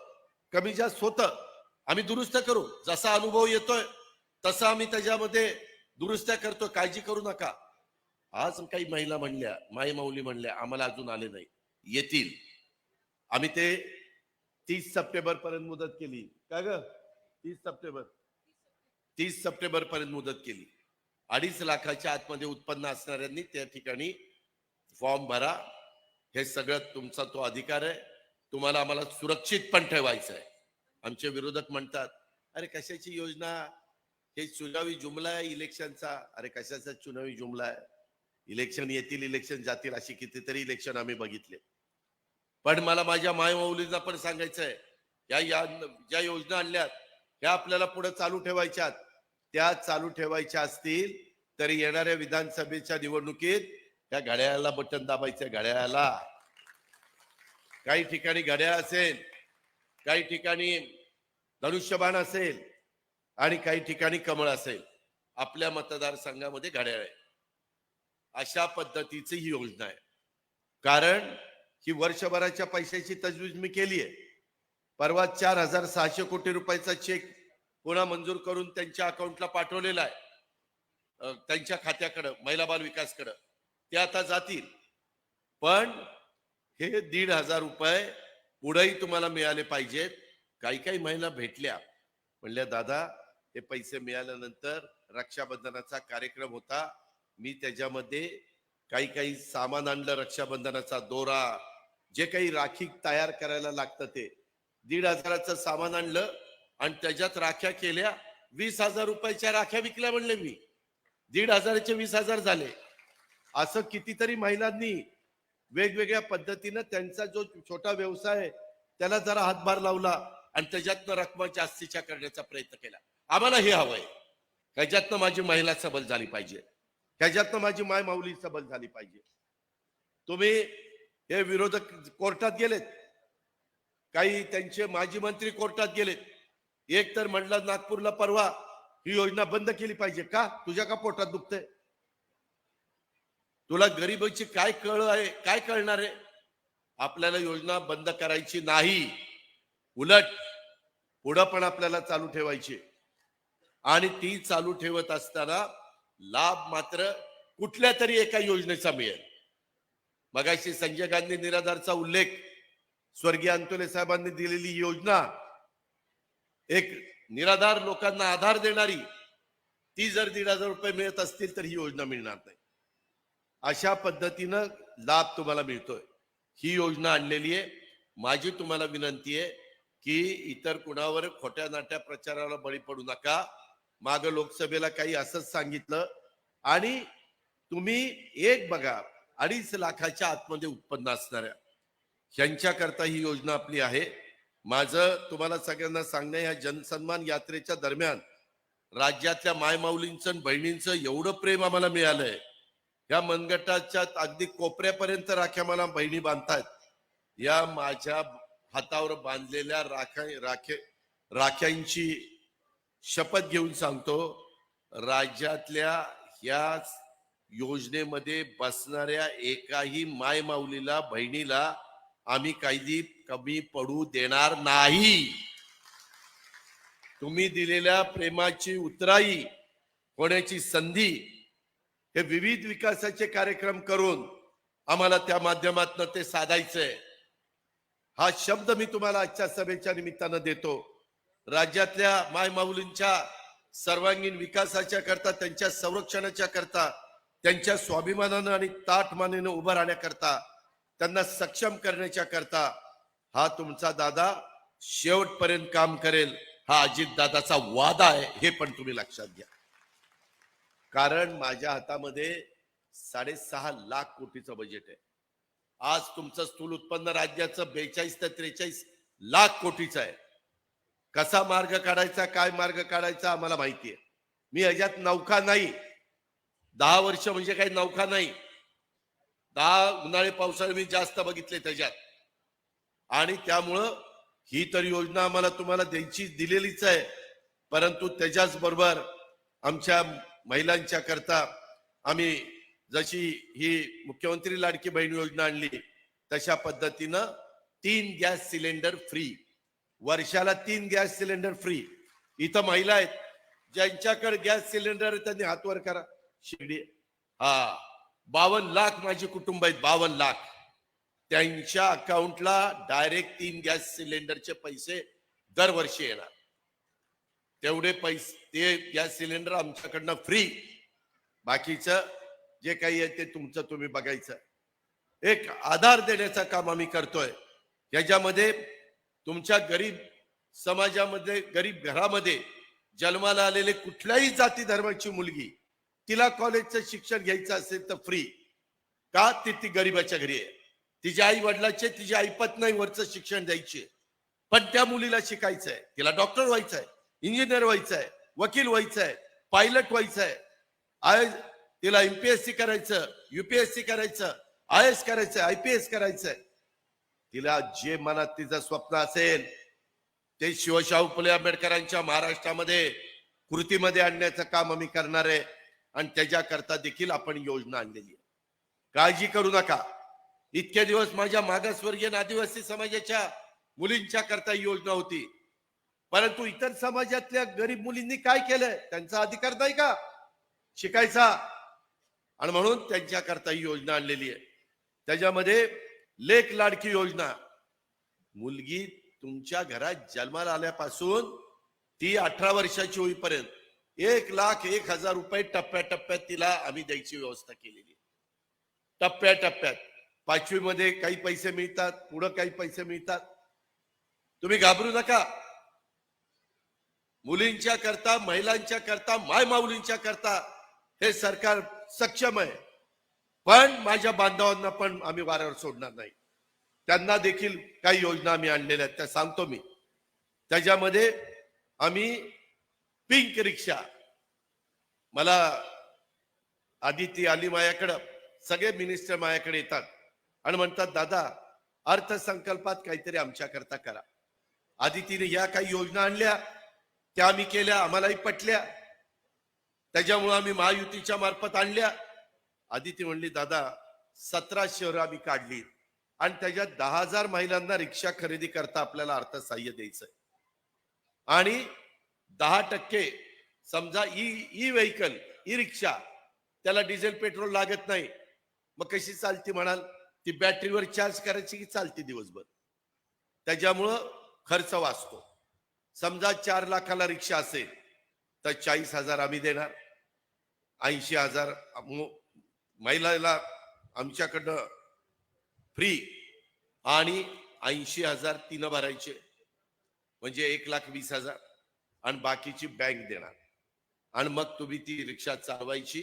कमी जास्त होतं, आम्ही दुरुस्त करू. जसा अनुभव येतोय तसा आम्ही त्याच्यामध्ये दुरुस्त्या करतो. काळजी करू नका. आज काही महिला म्हणल्या, माई माऊली म्हणल्या, आम्हाला अजून आले नाही, येतील. आम्ही ते 30 सप्टेंबर पर्यंत मुदत केली. काय ग, 30 सप्टेंबर पर्यंत मुदत केली. 2.5 लाखाच्या आतमध्ये उत्पन्न असणाऱ्यांनी त्या ठिकाणी फॉर्म भरा. हे सगळं तुमचा तो अधिकार आहे. तुम्हाला आम्हाला सुरक्षित पण ठेवायचं आहे. आमचे विरोधक म्हणतात, अरे कशाची योजना, हे चुनावी जुमला आहे इलेक्शनचा. अरे कशाचा चुनावी जुमला आहे. इलेक्शन येतील, इलेक्शन जातील, अशी कितीतरी इलेक्शन आम्ही बघितले. पण मला माझ्या मायमाऊलींना पण सांगायचं आहे, ज्या योजना आणल्यात ह्या आपल्याला पुढे चालू ठेवायच्या, त्या चालू ठेवायच्या असतील तरी येणाऱ्या विधानसभेच्या निवडणुकीत त्या घड्याळाला बटन दाबायचं, घड्याळाला. काही ठिकाणी घड्याळ असेल, काही ठिकाणी धनुष्यबाण असेल आणि काही ठिकाणी कमळ असेल. आपल्या मतदारसंघामध्ये घड्याळ आहे. अशा पद्धतीची ही योजना आहे. कारण ही वर्षभराच्या पैशाची तजवीज मी केली आहे. परवा 4,600 कोटी रुपयाचा चेक पुन्हा मंजूर करून त्यांच्या अकाउंटला पाठवलेला आहे, त्यांच्या खात्याकडं, महिला बाल विकासकडं. ते आता जातील. पण हे 1,500 रुपये पुढेही तुम्हाला मिळाले पाहिजेत. काही काही महिला भेटल्या, म्हणल्या दादा हे पैसे मिळाल्यानंतर रक्षाबंधनाचा कार्यक्रम होता, मी त्याच्यामध्ये काही सामान आणलं, रक्षाबंधनाचा दोरा, जे काही राखी तयार करायला लागतं ते 1,500चं सामान आणलं आणि त्याच्यात राख्या केल्या. 20,000 रुपयाच्या राख्या विकल्या म्हणले मी. 1,500चे 20,000 झाले. असं कितीतरी महिलांनी वेगवेगळ्या पद्धतीनं त्यांचा जो छोटा व्यवसाय आहे त्याला जरा हातभार लावला आणि त्याच्यातनं रक्कम जास्तीच्या करण्याचा प्रयत्न केला. आम्हाला हे हवंय, ह्याच्यातनं माझी महिला सबल झाली पाहिजे, ह्याच्यातनं माझी माय माऊली सबल झाली पाहिजे. तुम्ही हे विरोधक कोर्टात गेलेत, काही त्यांचे माजी मंत्री कोर्टात गेलेत. एक तर म्हणलं नागपूरला परवा ही योजना बंद केली पाहिजे. का? तुझ्या का पोटात दुखतंय? तुला गरिबीची काय कळ आहे? काय कळणार आहे? आपल्याला योजना बंद करायची नाही, उलट पुढं पण आपल्याला चालू ठेवायची. आणि ती चालू ठेवत असताना लाभ मात्र कुठल्या तरी एका योजनेचा मिळेल. मगाशी संजय गांधी निराधारचा उल्लेख, स्वर्गीय अंतोले साहेबांनी दिलेली योजना, एक निराधार लोकांना आधार देणारी, ती जर 1,500 रुपये मिळत असतील तर ही योजना मिळणार नाही. अशा पद्धतीनं लाभ तुम्हाला मिळतोय. ही योजना आणलेली आहे. माझी तुम्हाला विनंती आहे की इतर कुणावर खोट्या नाट्या प्रचाराला बळी पडू नका. माग लोकसभेला काही असंच सांगितलं आणि तुम्ही एक बघा, 2.5 लाखाच्या आतमध्ये उत्पन्न असणाऱ्या ह्यांच्याकरता ही योजना आपली आहे. माझं तुम्हाला सगळ्यांना सांगणं, या जनसन्मान यात्रेच्या दरम्यान राज्यातल्या मायमाऊलींचं बहिणींचं एवढं प्रेम आम्हाला मिळालंय. या मनगटाच्या अगदी कोपऱ्यापर्यंत राख्या मला बहिणी बांधतात. या माझ्या हातावर बांधलेल्या राख्यांची शपथ घेऊन सांगतो, राज्यातल्या या योजनेमध्ये बसणाऱ्या एकाही माय माऊलीला, बहिणीला आम्ही काही कमी पडू देणार नाही. तुम्ही दिलेल्या प्रेमाची उतराई होण्याची संधी, हे विविध विकासाचे कार्यक्रम करून आम्हाला त्या माध्यमातून ते साधायचंय. हा शब्द मी तुम्हाला आजच्या सभेच्या निमित्तानं देतो. राज्यातल्या माय माऊलींच्या सर्वांगीण विकासाच्या करता, त्यांच्या संरक्षणाच्या करता, त्यांच्या स्वाभिमानानं आणि ताठमानेनं उभं राहण्याकरता, त्यांना सक्षम करण्याच्या करता हा तुमचा दादा शेवटपर्यंत काम करेल, हा अजित दादाचा वादा आहे. हे पण तुम्ही लक्षात घ्या. कारण माझ्या हातामध्ये 6.5 लाख कोटीचं बजेट आहे. आज तुमचं स्थूल उत्पन्न राज्याचं 42 ते 43 लाख कोटीचं आहे. कसा मार्ग काढायचा, काय मार्ग काढायचा आम्हाला माहिती आहे. मी ह्याच्यात नौका नाही. 10 वर्ष म्हणजे काही नौका नाही. 10 उन्हाळे पावसाळे मी जास्त बघितले त्याच्यात. आणि त्यामुळं ही तर योजना आम्हाला तुम्हाला द्यायची दिलेलीच आहे. परंतु त्याच्याच बरोबर आमच्या महिलांच्या करता आम्ही जशी ही मुख्यमंत्री लाडकी बहीण योजना आणली, तशा पद्धतीनं 3 गॅस सिलेंडर फ्री, वर्षाला 3 गॅस सिलेंडर फ्री. इथं महिला आहेत ज्यांच्याकडे गॅस सिलेंडर त्यांनी हातवर करा. शिर्डी 52 लाख माझे कुटुंब आहेत, 52 लाख. त्यांच्या अकाउंटला डायरेक्ट 3 गॅस सिलेंडरचे पैसे दरवर्षी येणार. तेवढे पैसे, ते गॅस सिलेंडर आमच्याकडनं फ्री. बाकीचं जे काही आहे ते तुमचं तुम्ही बघायचं. एक आधार देण्याचं काम आम्ही करतोय. याच्यामध्ये तुमच्या गरीब समाजामध्ये, गरीब घरामध्ये जन्माला आलेले कुठल्याही जाती धर्माची मुलगी, तिला कॉलेजचं शिक्षण घ्यायचं असेल तर फ्री. का? ती गरीबाच्या घरी आहे, तिच्या आई वडिलाचे, तिची ऐपत नाही वरचं शिक्षण द्यायची, पण त्या मुलीला शिकायचंय, तिला डॉक्टर व्हायचंय, इंजिनियर व्हायचं आहे, वकील व्हायचं आहे, पायलट व्हायचं आहे, तिला एमपीएससी करायचं, युपीएससी करायचं, IAS करायचं, IPS करायचंय. तिला जे मनात तिचं स्वप्न असेल ते शिवशाहू फुले आंबेडकरांच्या महाराष्ट्रामध्ये कृतीमध्ये आणण्याचं काम आम्ही करणार आहे आणि त्याच्याकरता देखील आपण योजना आणलेली आहे. काळजी करू नका. इतके दिवस माझ्या मागासवर्गीय आणि आदिवासी समाजाच्या मुलींच्या करता ही योजना होती, परंतु इतर समाजातल्या गरीब मुलींनी काय केलंय? त्यांचा अधिकार नाही का शिकायचा? आणि म्हणून त्यांच्याकरता ही योजना आणलेली आहे. त्याच्यामध्ये लेक लाडकी योजना, मुलगी तुमच्या घरात जन्माला आल्यापासून ती 18 वर्षाची होईपर्यंत 1,01,000 रुपये टप्प्याटप्प्यात तिला आम्ही द्यायची व्यवस्था केलेली. टप्प्याटप्प्यात 5वी मध्ये काही पैसे मिळतात, पुढे काही पैसे मिळतात. तुम्ही घाबरू नका. मुलींच्या करता, महिलांच्या करता, माय माऊलींच्या करता हे सरकार सक्षम आहे. पण माझ्या बांधवांना पण आम्ही वाऱ्यावर सोडणार नाही. त्यांना देखील काही योजना आम्ही आणलेल्या आहेत, त्या सांगतो मी. त्याच्यामध्ये आम्ही पिंक रिक्षा, मला आदिती आली माझ्याकडं, सगळे मिनिस्टर माझ्याकडे येतात आणि म्हणतात, दादा अर्थसंकल्पात काहीतरी आमच्या करता करा. आदितीने या काही योजना आणल्या, त्या आम्ही केल्या, आम्हालाही पटल्या. त्याच्यामुळे आम्ही महायुतीच्या मार्फत आणल्या. आदिती म्हणली, दादा 17 शहरं आम्ही काढली आणि त्याच्यात 10,000 महिलांना रिक्षा खरेदी करता आपल्याला अर्थसहाय्य द्यायचंय आणि 10% समजा ई व्हेकल, ई रिक्षा, त्याला डिझेल पेट्रोल लागत नाही. मग कशी चालती म्हणाल? ती बॅटरीवर चार्ज करायची की चालती दिवसभर? त्याच्यामुळं खर्च वाचतो. समजा 4 लाखाला रिक्षा असेल तर 40,000 आम्ही देणार, 80,000 महिलाला आमच्याकडनं फ्री आणि 80,000 तिनं भरायचे, म्हणजे 1,20,000 आणि बाकीची बँक देणार. आणि मग तुम्ही ती रिक्षा चालवायची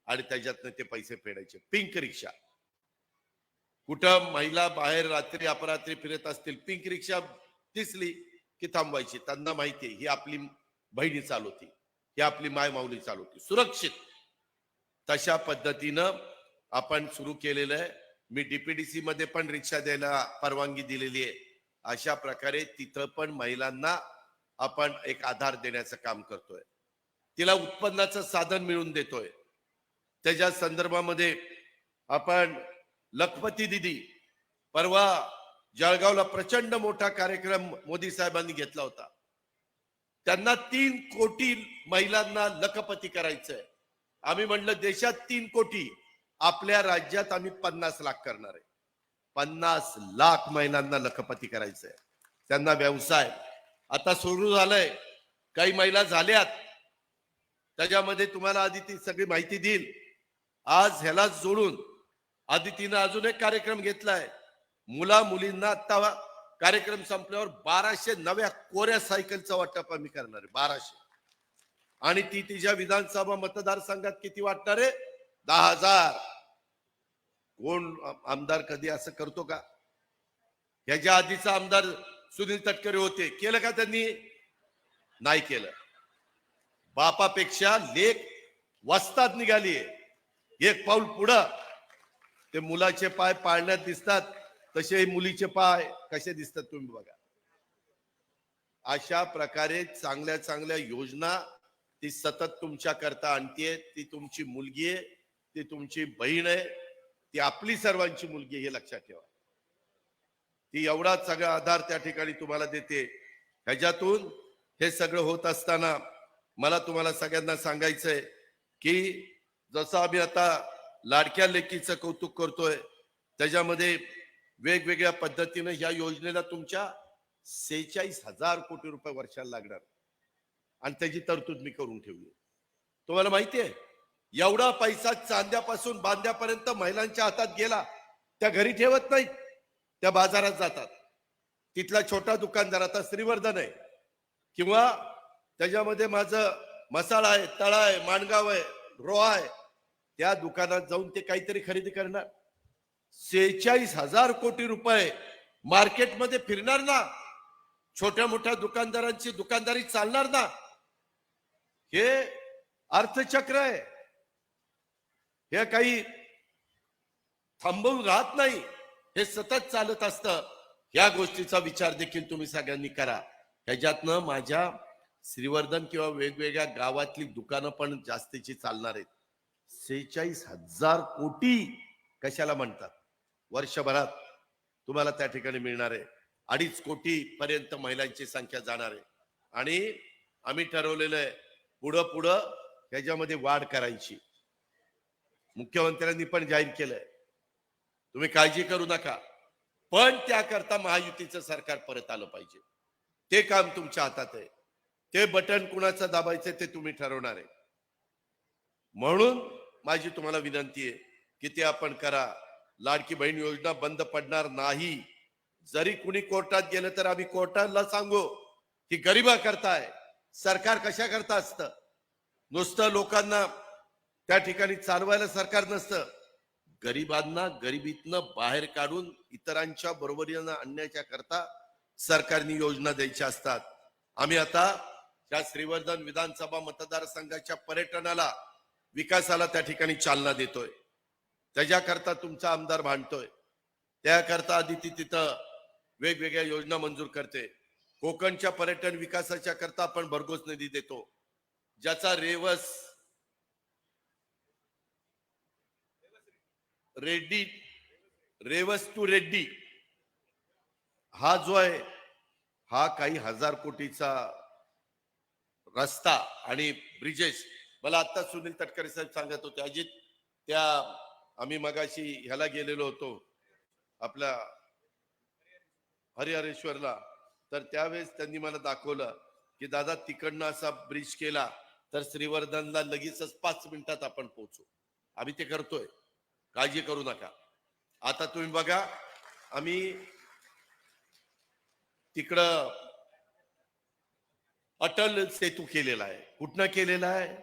आणि त्याच्यातनं ते पैसे फेडायचे. पिंक रिक्षा. कुठं महिला बाहेर रात्री अपरात्री फिरत असतील, पिंक रिक्षा दिसली की थांबवायची. त्यांना माहिती आहे ही आपली बहिणी चालवती, ही आपली माय माऊली चालवती, सुरक्षित. तशा पद्धतीनं आपण सुरू केलेलं आहे. मी DPDC मध्ये पण रिक्षा द्यायला परवानगी दिलेली आहे. अशा प्रकारे तिथं पण महिलांना आपण एक आधार देण्याचं काम करतोय. तिला उत्पन्नाचं साधन मिळवून देतोय. त्याच्या संदर्भामध्ये आपण लखपती दिदी, परवा जळगावला प्रचंड मोठा कार्यक्रम मोदी साहेबांनी घेतला होता. त्यांना 3 कोटी महिलांना लखपती करायचंय. आम्ही म्हणलं देशात 3 कोटी, आपल्या राज्यात आम्ही 50 लाख करणार आहे. 50 लाख महिलांना लखपती करायचंय. त्यांना व्यवसाय आता सुरू झालाय, काही महिला झाल्यात. त्याच्यामध्ये तुम्हाला आदिती सगळी माहिती देईल. आज ह्याला जोडून आदितीनं अजून एक कार्यक्रम घेतलाय. मुला मुलींना आता कार्यक्रम संपल्यावर 1200 नव्या कोऱ्या सायकलचं वाटप आम्ही करणार आहे. 1200. आणि ती तिच्या विधानसभा मतदारसंघात किती वाटणार आहे? 10,000. कोण आमदार कधी असं करतो का? ह्याच्या आधीचा आमदार सुनील तटकरे होते, केलं का त्यांनी? नाही केलं. बापापेक्षा लेक वस्ताद निघालीये. एक पाऊल पुढं. ते मुलाचे पाय पाळण्यात दिसतात, तसे मुलीचे पाय कसे दिसतात तुम्ही बघा. अशा प्रकारे चांगल्या चांगल्या योजना ती सतत तुमच्या करता आणतीये. ती तुमची मुलगी आहे, ती तुमची बहीण आहे, ती आपली सर्वांची मुलगी आहे, हे लक्षात ठेवा. ती एवढा सगळा आधार त्या ठिकाणी तुम्हाला देते. ह्याच्यातून हे सगळं होत असताना मला तुम्हाला सगळ्यांना सांगायचंय की जसं आम्ही आता लाडक्या लेकीचं कौतुक करतोय, त्याच्यामध्ये वेगवेगळ्या पद्धतीने ह्या योजनेला तुमच्या 46,000 कोटी रुपये वर्षाला लागणार आणि त्याची तरतूद मी करून ठेवली. तुम्हाला माहिती आहे एवढा पैसा चांद्यापासून बांध्यापर्यंत महिलांच्या हातात गेला. त्या घरी ठेवत नाहीत, त्या बाजारात जातात. तिथला छोटा दुकानदार, आता श्रीवर्धन आहे किंवा त्याच्यामध्ये माझं मसाला आहे, तळा आहे, माणगाव आहे, रोहा आहे, त्या दुकानात जाऊन ते काहीतरी खरेदी करणार. 46,000 कोटी रुपये मार्केटमध्ये फिरणार ना. छोट्या मोठ्या दुकानदारांची दुकानदारी चालणार ना? हे अर्थचक्र आहे, हे काही थांबवून राहत नाही, हे सतत चालत असतं. या गोष्टीचा विचार देखील तुम्ही सगळ्यांनी करा. ह्याच्यातनं माझ्या श्रीवर्धन किंवा वेगवेगळ्या गावातली दुकानं पण जास्तीची चालणार आहेत. 46,000 कोटी कशाला म्हणतात वर्षभरात तुम्हाला त्या ठिकाणी मिळणार आहे. 2.5 कोटी पर्यंत महिलांची संख्या जाणार आहे. आणि आम्ही ठरवलेलं आहे पुढं पुढं ह्याच्यामध्ये वाढ करायची. मुख्यमंत्र्यांनी पण जाहीर केलंय, तुम्ही काळजी करू नका, पण त्याकरता महायुतीचं सरकार परत आलं पाहिजे. ते काम तुमच्या हातात आहे. ते बटन कुणाचं दाबायचं ते तुम्ही ठरवणार आहे. म्हणून माझी तुम्हाला विनंती आहे की ते आपण करा. लाडकी बहीण योजना बंद पडणार नाही. जरी कुणी कोर्टात गेलं तर आम्ही कोर्टाला सांगू की गरिबा करताय, सरकार कशा करता असतं. नुसतं लोकांना त्या ठिकाणी चालवायला सरकार नसतं, गरिबांना गरिबीतनं बाहेर काढून इतरांच्या बरोबरीनं आणण्याच्या करता सरकारने योजना द्यायच्या असतात. आम्ही आता त्या श्रीवर्धन विधानसभा मतदारसंघाच्या पर्यटनाला, विकासाला त्या ठिकाणी चालना देतोय. त्याच्याकरता तुमचा आमदार भांडतोय, त्याकरता आधी ती तिथं वेगवेगळ्या योजना मंजूर करते. कोकणच्या पर्यटन विकासाच्या करता आपण भरघोस निधी देतो, ज्याचा रेवस टू रेड्डी हा जो आहे, हा काही 1000 कोटीचा रस्ता आणि ब्रिजेस. मला आता सुनील तटकरे साहेब सांगत होते, अजित त्या आम्ही मगाशी ह्याला गेलेलो होतो आपल्या हरिहरेश्वरला, तर त्यावेळेस त्यांनी मला दाखवलं की दादा तिकडनं असा ब्रिज केला तर श्रीवर्धनला लगेचच 5 मिनिटात आपण पोहोचू. आम्ही ते करतोय, काळजी करू नका. आता तुम्ही बघा, आम्ही तिकडं अटल सेतू केलेला आहे. कुठनं केलेला आहे?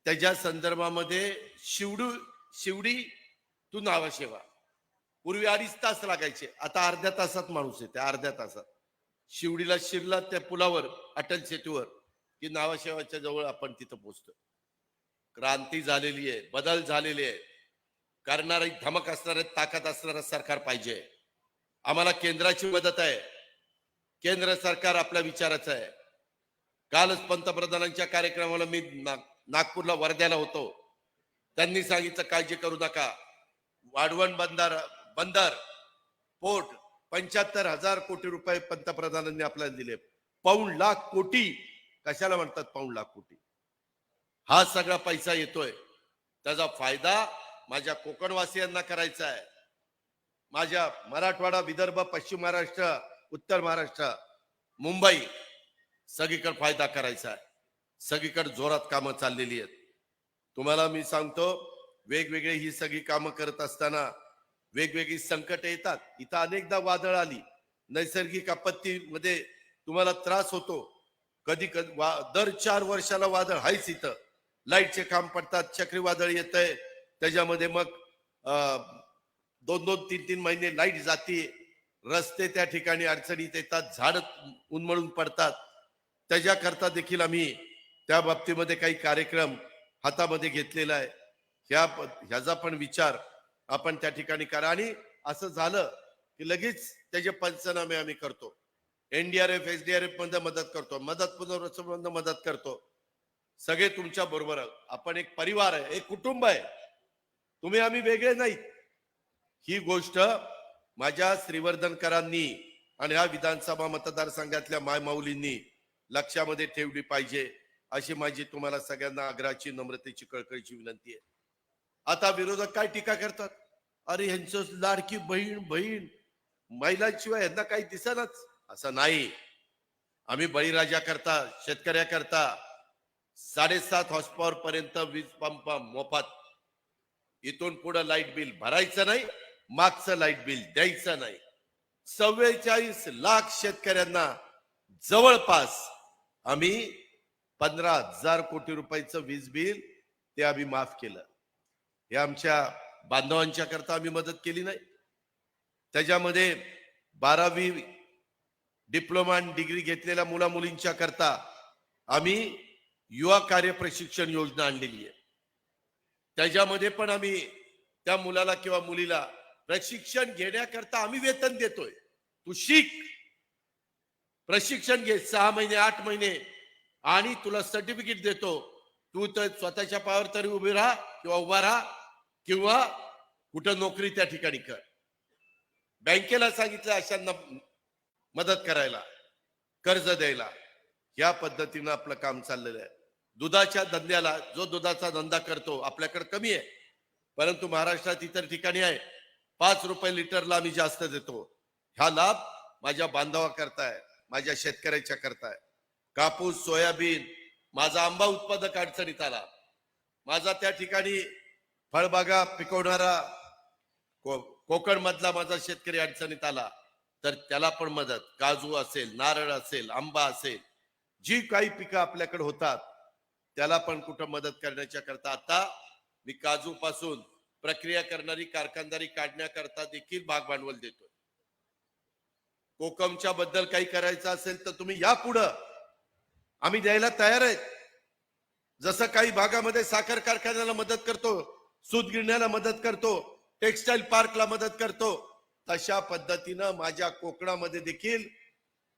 त्याच्या संदर्भामध्ये शिवडी तू नावाशेवा. पूर्वी 2.5 तास लागायचे, आता अर्ध्या तासात माणूस येते. अर्ध्या तासात शिवडीला शिरला त्या पुलावर, अटल सेतूवर, की नावाशेवाच्या जवळ आपण तिथं पोहोचतो. क्रांती झालेली आहे, बदल झालेले आहे. करणारी धमक असणारे, ताकद असणारं सरकार पाहिजे. आम्हाला केंद्राची मदत आहे. केंद्र सरकार आपल्या विचाराचं आहे. कालच पंतप्रधानांच्या कार्यक्रमाला मी नागपूरला, वर्ध्याला होतो. त्यांनी सांगितलं काळजी करू नका, वाढवण बंदर पोर्ट 75,000 कोटी रुपये पंतप्रधानांनी आपल्याला दिले. 1.5 लाख कोटी कशाला म्हणतात? 1.5 लाख कोटी हा सगळा पैसा येतोय. त्याचा फायदा माझ्या कोकणवासियांना करायचा आहे. माझ्या मराठवाडा, विदर्भ, पश्चिम महाराष्ट्र, उत्तर महाराष्ट्र, मुंबई सगळीकडे फायदा करायचा आहे. सगळीकडे जोरात कामं चाललेली आहेत. तुम्हाला मी सांगतो, वेगवेगळे ही सगळी कामं करत असताना वेगवेगळी संकट येतात. इथं अनेकदा वादळ आली, नैसर्गिक आपत्तीमध्ये तुम्हाला त्रास होतो. कधी दर 4 वर्षाला वादळ आहेच. इथं लाईटचे काम पडतात, चक्रीवादळ येतंय, त्याच्यामध्ये मग 2-2, 3-3 महिने लाईट जाते. रस्ते त्या ठिकाणी अडचणीत येतात, झाड उन्मळून पडतात. त्याच्याकरता देखील आम्ही त्या बाबतीमध्ये काही कार्यक्रम हातामध्ये घेतलेला आहे. ह्याचा पण विचार आपण त्या ठिकाणी करा. आणि असं झालं की लगेच त्याचे पंचनामे आम्ही करतो. NDRF, SDRF मध्ये मदत करतो, मदत पुनर्वसनमध्ये मदत करतो. सगळे तुमच्या बरोबर आहोत. आपण एक परिवार आहे, एक कुटुंब आहे. तुम्ही आम्ही वेगळे नाहीत. ही गोष्ट माझ्या श्रीवर्धनकरांनी आणि ह्या विधानसभा मतदारसंघातल्या मायमाऊलींनी लक्षामध्ये ठेवली पाहिजे, अशी माझी तुम्हाला सगळ्यांना आग्रहाची, नम्रतेची, कळकळीची विनंती आहे. आता विरोधक काय टीका करतात? अरे ह्यांचं लाडकी बहीण महिलांशिवाय यांना काही दिसेनाच. असं नाही. आम्ही बळीराजा करता, शेतकऱ्याकरता 7.5 हॉर्स पॉवर पर्यंत वीज पंप मोफत. इथून पुढे लाईट बिल भरायचं नाही, मागचं लाईट बिल द्यायचं नाही. 44 लाख शेतकऱ्यांना जवळपास आम्ही 15,000 कोटी रुपयाचं वीज बिल ते आम्ही माफ केलं. हे आमच्या बांधवांच्या करता आम्ही मदत केली नाही. त्याच्यामध्ये 12वी डिप्लोमा आणि डिग्री घेतलेल्या मुला मुलींच्या करता आम्ही युवा कार्य प्रशिक्षण योजना आणलेली आहे. त्याच्यामध्ये पण आम्ही त्या मुलाला किंवा मुलीला प्रशिक्षण घेण्याकरता आम्ही वेतन देतोय. तू शिक, प्रशिक्षण घे 6 महिने 8 महिने आणि तुला सर्टिफिकेट देतो. तू तर स्वतःच्या पायावर तरी उभे राहा किंवा उभा राहा किंवा कुठं नोकरी त्या ठिकाणी कर. बँकेला सांगितलं अशांना मदत करायला, कर्ज द्यायला. या पद्धतीनं आपलं काम चाललेलं आहे. दुधाच्या धंद्याला, जो दुधाचा धंदा करतो, आपल्याकडे कमी आहे परंतु महाराष्ट्रात इतर ठिकाणी आहे, 5 रुपये लिटरला आम्ही जास्त देतो. हा लाभ माझ्या बांधवा करताय, माझ्या शेतकऱ्याच्या करताय. कापूस, सोयाबीन, माझा आंबा उत्पादक अडचणीत आला, माझा त्या ठिकाणी फळबागा पिकवणारा कोकण मधला माझा शेतकरी अडचणीत आला तर त्याला पण मदत. काजू असेल, नारळ असेल, आंबा असेल, जी काही पिकं आपल्याकडे होतात त्याला पण कुठं मदत करण्याच्या करता आता मी काजू पासून प्रक्रिया करणारी कारखानदारी काढण्याकरता देखील भाग भांडवल देतोय. कोकमच्या बद्दल काही करायचं असेल तर तुम्ही या पुढं, आम्ही द्यायला तयार आहेत. जसं काही भागामध्ये साखर कारखान्याला मदत करतो, सूत गिरण्याला मदत करतो, टेक्सटाईल पार्कला मदत करतो, तशा पद्धतीनं माझ्या कोकणामध्ये देखील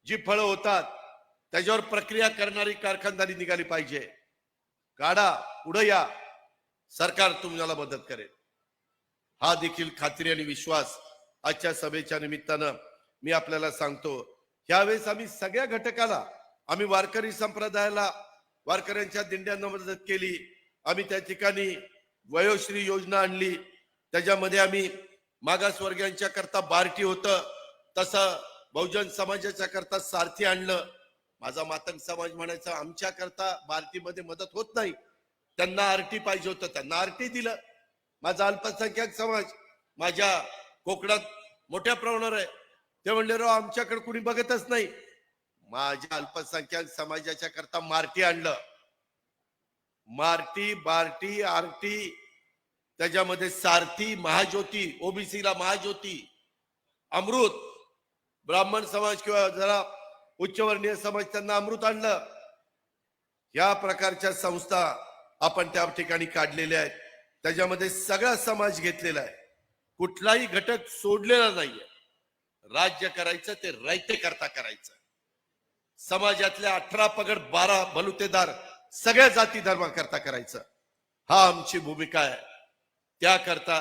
जी फळं होतात त्याच्यावर प्रक्रिया करणारी कारखानदारी निघाली पाहिजे. काढा, पुढे या, सरकार तुम्हाला मदत करेल. हा देखील खात्री आणि विश्वास आजच्या सभेच्या निमित्तानं मी आपल्याला सांगतो. यावेळेस आम्ही सगळ्या घटकाला, आम्ही वारकरी संप्रदायाला वारकऱ्यांच्या दिंड्यांना मदत केली. आम्ही त्या ठिकाणी वयोश्री योजना आणली, त्याच्यामध्ये आम्ही मागासवर्गीयांच्या करता बार्टी होतं, तसं बहुजन समाजाच्या करता सारथी आणलं. माझा मातंग समाज म्हणायचा आमच्या करता बार्टीमध्ये मदत होत नाही, त्यांना आरटी पाहिजे होतं, त्यांना आरटी दिलं. माझा अल्पसंख्याक समाज माझ्या कोकणात मोठ्या प्रमाणावर आहे, ते म्हणले राव आमच्याकडे कुणी बघतच नाही. माझ्या अल्पसंख्याक समाजाच्या करता मार्टी आणलं. मार्टी, बार्टी, आरटी, त्याच्यामध्ये सारथी, महाज्योती, ओबीसीला महाज्योती, अमृत, ब्राह्मण समाज किंवा जरा उच्चवर्णीय समाज त्यांना अमृत आणलं. या प्रकारच्या संस्था आपण त्या ठिकाणी काढलेल्या आहेत. त्याच्यामध्ये सगळा समाज घेतलेला आहे, कुठलाही घटक सोडलेला नाहीये. राज्य करायचं ते रयते करता करायचं. समाजातल्या 18 पगड 12 बलुतेदार सगळ्या जाती धर्मा करता करायचं. हा आमची भूमिका आहे. त्याकरता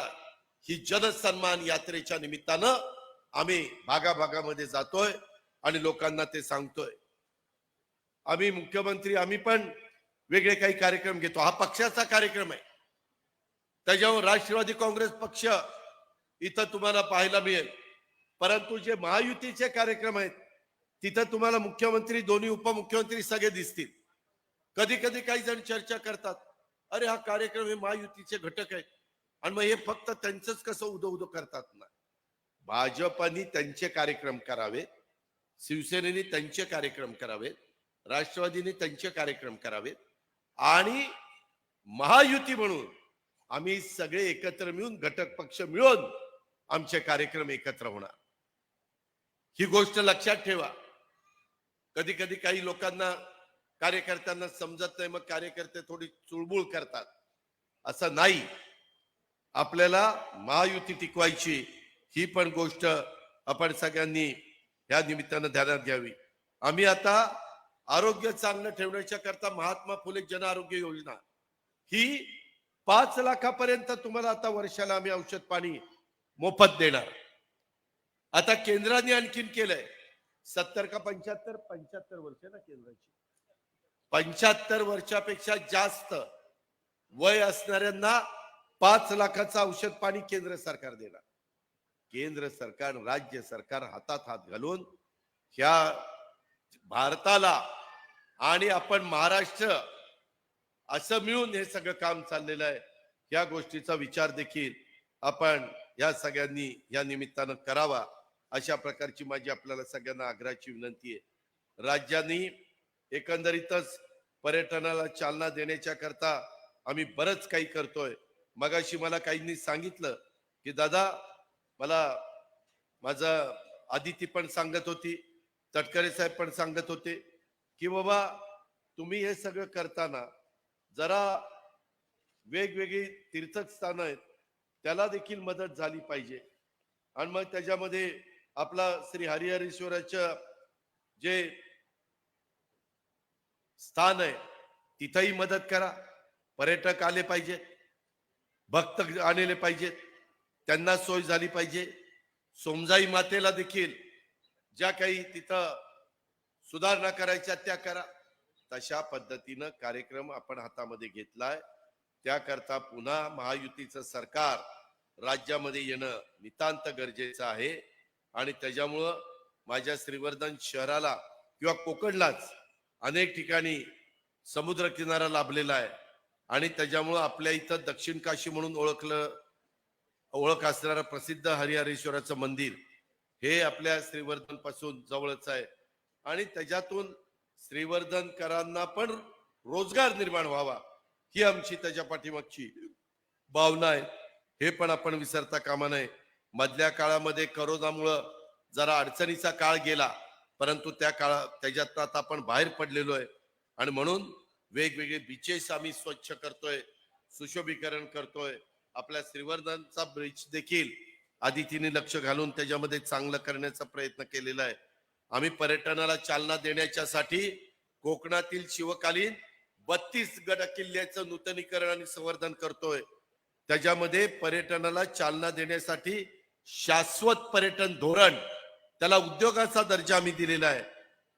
ही जनसन्मान यात्रेच्या निमित्तानं आम्ही भागाभागामध्ये जातोय आणि लोकांना ते सांगतोय. आम्ही मुख्यमंत्री, आम्ही पण वेगळे काही कार्यक्रम घेतो. हा पक्षाचा कार्यक्रम आहे, त्याच्यावर राष्ट्रवादी काँग्रेस पक्ष इथं तुम्हाला पाहायला मिळेल. परंतु जे महायुतीचे कार्यक्रम आहेत तिथं तुम्हाला मुख्यमंत्री, दोन्ही उपमुख्यमंत्री सगळे दिसतील. कधी कधी काही जण चर्चा करतात, अरे हा कार्यक्रम हे महायुतीचे घटक आहेत आणि मग हे फक्त त्यांचंच कसं उदो उदो करतात ना. भाजपनी त्यांचे कार्यक्रम करावेत, शिवसेनेने त्यांचे कार्यक्रम करावेत, राष्ट्रवादीने त्यांचे कार्यक्रम करावेत आणि महायुती म्हणून आम्ही सगळे एकत्र मिळून, घटक पक्ष मिळून आमचे कार्यक्रम एकत्र होणार. ही गोष्ट लक्षात ठेवा. कधी कधी काही लोकांना, कार्यकर्त्यांना समजत नाही, मग कार्यकर्ते थोडी चुळबुळ करतात. असं नाही. आपल्याला महायुती टिकवायची, ही पण गोष्ट आपण सगळ्यांनी या निमित्तानं ध्यानात घ्यावी. आम्ही आता आरोग्य चांगलं ठेवण्याच्या करता महात्मा फुले जन आरोग्य योजना ही 5 लाखापर्यंत तुम्हाला आता वर्षाला आम्ही औषध पाणी मोफत देणार. आता केंद्राने आणखीन केलंय 70 का 75 वर्ष ना केंद्राची, 75 वर्षापेक्षा जास्त वय असणाऱ्यांना 5 लाखाचं औषध पाणी केंद्र सरकार देणार. केंद्र सरकार, राज्य सरकार हातात हात घालून ह्या भारताला आणि आपण महाराष्ट्र असं मिळून हे सगळं काम चाललेलं आहे. या गोष्टीचा विचार देखील आपण या सगळ्यांनी या निमित्तानं करावा, अशा प्रकारची माझी आपल्याला सगळ्यांना आग्रहाची विनंती आहे. राज्यांनी एकंदरीतच पर्यटनाला चालना देण्याच्या करता आम्ही बरंच काही करतोय. मगाशी मला काहींनी सांगितलं की दादा, मला माझा आदिती पण सांगत होती, तटकरे साहेब पण सांगत होते की बाबा तुम्ही हे सगळं करताना जरा वेगवेगळी तीर्थस्थानं आहेत त्याला देखील मदत झाली पाहिजे. आणि मग त्याच्यामध्ये आपला श्री हरिहरेश्वराचं जे स्थान आहे तिथंही मदत करा. पर्यटक आले पाहिजेत, भक्त आणले पाहिजेत, त्यांना सोय झाली पाहिजे. सोमजाई मातेला देखील ज्या काही तिथं सुधारणा करायच्या त्या करा. तशा पद्धतीनं कार्यक्रम आपण हातामध्ये घेतलाय. त्याकरता पुन्हा महायुतीचं सरकार राज्यामध्ये येणं नितांत गरजेचं आहे. आणि त्याच्यामुळं माझ्या श्रीवर्धन शहराला किंवा कोकणलाच अनेक ठिकाणी समुद्र किनारा लाभलेला आहे. आणि त्याच्यामुळं आपल्या इथं दक्षिण काशी म्हणून ओळख असणारं प्रसिद्ध हरिहरेश्वराचं मंदिर हे आपल्या श्रीवर्धन पासून जवळच आहे. आणि त्याच्यातून श्रीवर्धनकरांना पण रोजगार निर्माण व्हावा ही आमची त्याच्या पाठीमागची भावना आहे. हे पण आपण विसरता कामा नये. मधल्या काळामध्ये करोनामुळं जरा अडचणीचा काळ गेला, परंतु त्याच्यात आता आपण बाहेर पडलेलो आहे. आणि म्हणून वेगवेगळे बीचेस आम्ही स्वच्छ करतोय, सुशोभीकरण करतोय. आपल्या श्रीवर्धनचा ब्रिज देखील आदितीने लक्ष घालून त्याच्यामध्ये चांगलं करण्याचा प्रयत्न केलेला आहे. आम्ही पर्यटनाला चालना देण्याच्यासाठी कोकणातील शिवकालीन 32 गड किल्ल्याचं नूतनीकरण आणि संवर्धन करतोय. त्याच्यामध्ये पर्यटनाला चालना देण्यासाठी शाश्वत पर्यटन धोरण, त्याला उद्योगाचा दर्जा आम्ही दिलेला आहे.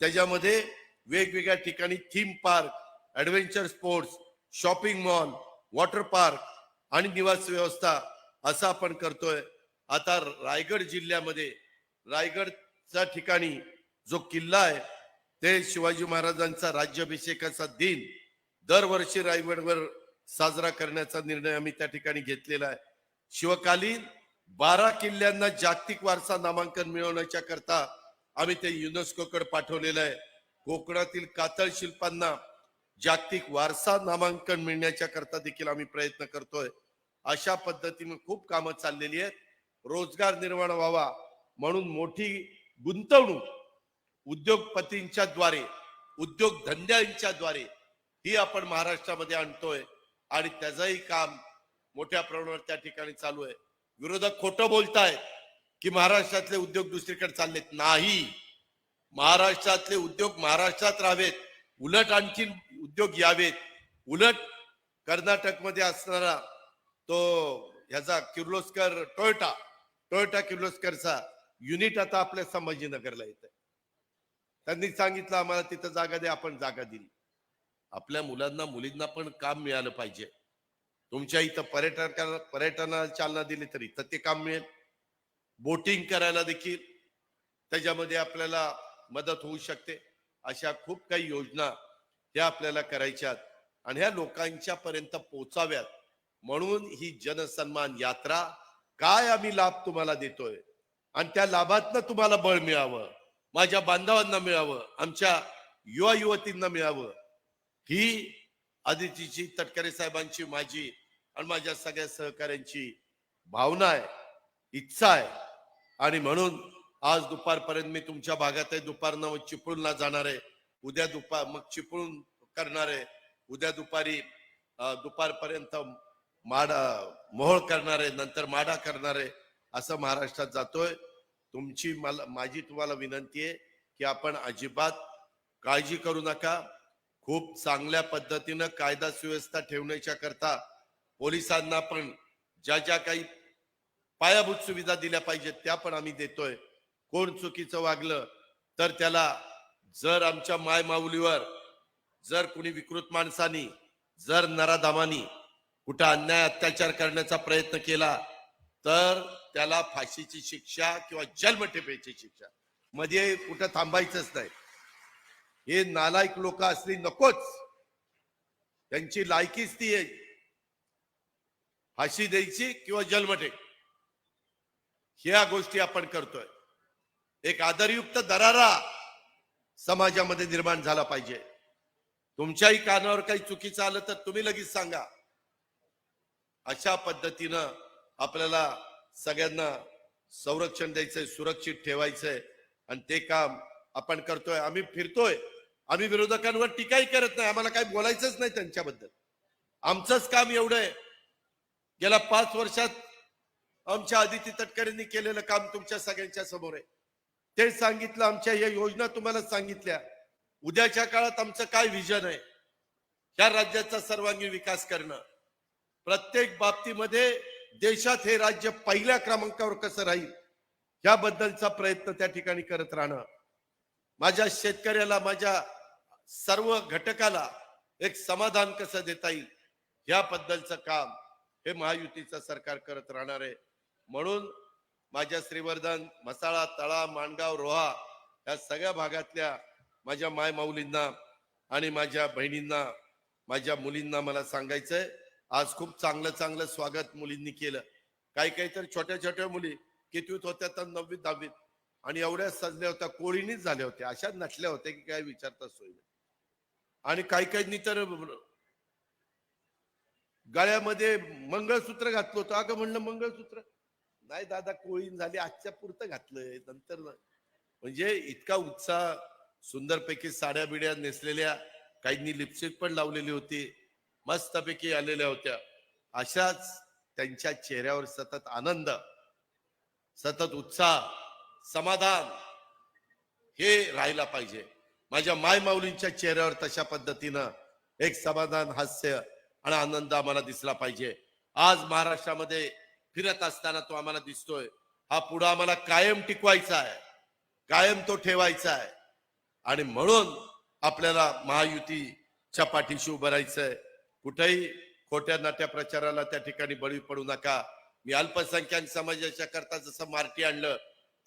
त्याच्यामध्ये वेगवेगळ्या ठिकाणी theme park, adventure sports, shopping mall, water park आणि निवास व्यवस्था असं आपण करतोय. आता रायगड जिल्ह्यामध्ये रायगडच्या ठिकाणी जो किल्ला आहे ते शिवाजी महाराजांचा राज्याभिषेकाचा दिन दरवर्षी रायगडवर साजरा करण्याचा निर्णय आम्ही त्या ठिकाणी घेतलेला आहे. शिवकालीन 12 किल्ल्यांना जागतिक वारसा नामांकन मिळवण्याच्या करता आम्ही ते युनेस्कोकडे पाठवलेलं आहे. कोकणातील कातळ शिल्पांना जागतिक वारसा नामांकन मिळण्याच्या करता देखील आम्ही प्रयत्न करतोय. अशा पद्धतीने खूप कामं चाललेली आहेत. रोजगार निर्माण व्हावा म्हणून मोठी गुंतवणूक उद्योगपतींच्या द्वारे, उद्योगधंद्यांच्या द्वारे ही आपण महाराष्ट्रामध्ये आणतोय. आणि त्याचंही काम मोठ्या प्रमाणावर त्या ठिकाणी चालू आहे. विरोधक खोटं बोलतायत की महाराष्ट्रातले उद्योग दुसरीकडे चाललेत. नाही, महाराष्ट्रातले उद्योग महाराष्ट्रात राहावेत, उलट आणखीन उद्योग यावेत. उलट कर्नाटकमध्ये असणारा तो ह्याचा किर्लोस्कर टोयोटा किर्लोस्करचा युनिट आता आपल्या संभाजीनगरला येत आहे. त्यांनी सांगितलं आम्हाला तिथं जागा द्या, आपण जागा दिली. आपल्या मुलांना मुलींना पण काम मिळालं पाहिजे. तुमच्या इथं पर्यटनाला चालना दिली तर इथं ते काम मिळेल. बोटिंग करायला देखील त्याच्यामध्ये आपल्याला मदत होऊ शकते. अशा खूप काही योजना ह्या आपल्याला करायच्यात आणि ह्या लोकांच्या पर्यंत पोहोचाव्यात. म्हणून ही जनसन्मान यात्रा काय आम्ही लाभ तुम्हाला देतोय आणि त्या लाभातनं तुम्हाला बळ मिळावं, माझ्या बांधवांना मिळावं, आमच्या युवा युवतींना मिळावं, ही आदितीची, तटकरे साहेबांची, माझी आणि माझ्या सगळ्या सहकाऱ्यांची भावना आहे, इच्छा आहे. आणि म्हणून आज दुपारपर्यंत मी तुमच्या भागात आहे. दुपारनं मग चिपळूणला जाणार आहे, उद्या मग चिपळूण करणार आहे, उद्या दुपारपर्यंत मोहोळ करणार आहे, नंतर माडा करणार आहे. असं महाराष्ट्रात जातोय. माझी तुम्हाला विनंती आहे की आपण अजिबात काळजी करू नका. खूप चांगल्या पद्धतीनं कायदा सुव्यवस्था ठेवण्याच्या करता पोलिसांना पण ज्या काही पायाभूत सुविधा दिल्या पाहिजेत त्या पण आम्ही देतोय. कोण चुकीचं वागलं तर त्याला, जर आमच्या माय माऊलीवर जर कुणी विकृत माणसानी, जर नराधामानी कुठं अन्याय अत्याचार करण्याचा प्रयत्न केला तर त्याला फाशीची शिक्षा किंवा जन्मठेपेची शिक्षा, मध्ये कुठं थांबायचंच नाही. हे नालायक लोक असली नकोच, त्यांची लायकीच ती आहे, फाशी द्यायची किंवा जन्मठेप. ह्या गोष्टी आपण करतोय. एक आदरयुक्त दरारा समाजामध्ये निर्माण झाला पाहिजे. तुमच्याही कानावर काही चुकीचं आलं तर तुम्ही लगेच सांगा. अशा पद्धतीनं आपल्याला सगळ्यांना संरक्षण द्यायचंय, सुरक्षित ठेवायचंय आणि ते काम आपण करतोय, आम्ही फिरतोय, आम्ही विरोधकांवर टीकाही करत नाही, आम्हाला काही बोलायचंच नाही त्यांच्याबद्दल. आमचंच काम एवढं आहे. गेल्या 5 वर्षात आमच्या आदिती तटकरेंनी केलेलं काम तुमच्या सगळ्यांच्या समोर आहे. ते सांगितलं, आमच्या या योजना तुम्हाला सांगितल्या. उद्याच्या काळात आमचं काय विजन आहे, या राज्याचा सर्वांगीण विकास करणं, प्रत्येक बाबतीमध्ये देशात हे राज्य पहिल्या क्रमांकावर कसं राहील याबद्दलचा प्रयत्न त्या ठिकाणी करत राहणं, माझ्या शेतकऱ्याला, माझ्या सर्व घटकाला एक समाधान कसं देता येईल याबद्दलचं काम हे महायुतीचं सरकार करत राहणार आहे. म्हणून माझ्या श्रीवर्धन, म्हसाळा, तळा, माणगाव, रोहा या सगळ्या भागातल्या माझ्या माय माऊलींना आणि माझ्या बहिणींना, माझ्या मुलींना मला सांगायचंय, आज खूप चांगलं स्वागत मुलींनी केलं. काही तर छोट्या छोट्या मुली कितवीत होत्या तर 9वी 10वीत आणि एवढ्या सजल्या होत्या, कोळीनीच झाल्या होत्या, अशा नटल्या होत्या की काय विचारता सोय नाही. आणि काही तर गळ्यामध्ये मंगळसूत्र घातलं होतं. अगं म्हणलं मंगळसूत्र नाही दादा, कोळीन झाली, आजच्या पुरतं घातलंय, नंतर नाही. म्हणजे इतका उत्साह, सुंदरपैकी साड्या बिड्या नेसलेल्या, काहींनी लिपस्टिक पण लावलेली होती, मस्तपैकी आलेल्या होत्या. अशाच त्यांच्या चेहऱ्यावर सतत आनंद, सतत उत्साह, समाधान हे राहायला पाहिजे. माझ्या माय माऊलींच्या चेहऱ्यावर तशा पद्धतीनं एक समाधान, हास्य आणि आनंद आम्हाला दिसला पाहिजे. आज महाराष्ट्रामध्ये फिरत असताना तो आम्हाला दिसतोय. हा पुढे आम्हाला कायम टिकवायचा आहे, कायम तो ठेवायचा आहे. आणि म्हणून आपल्याला महायुतीच्या पाठीशी उभं राहायचंय. कुठेही खोट्या नाट्या प्रचाराला त्या ठिकाणी बळी पडू नका. मी अल्पसंख्याक समाजाच्या करता जसं मार्टी आणलं,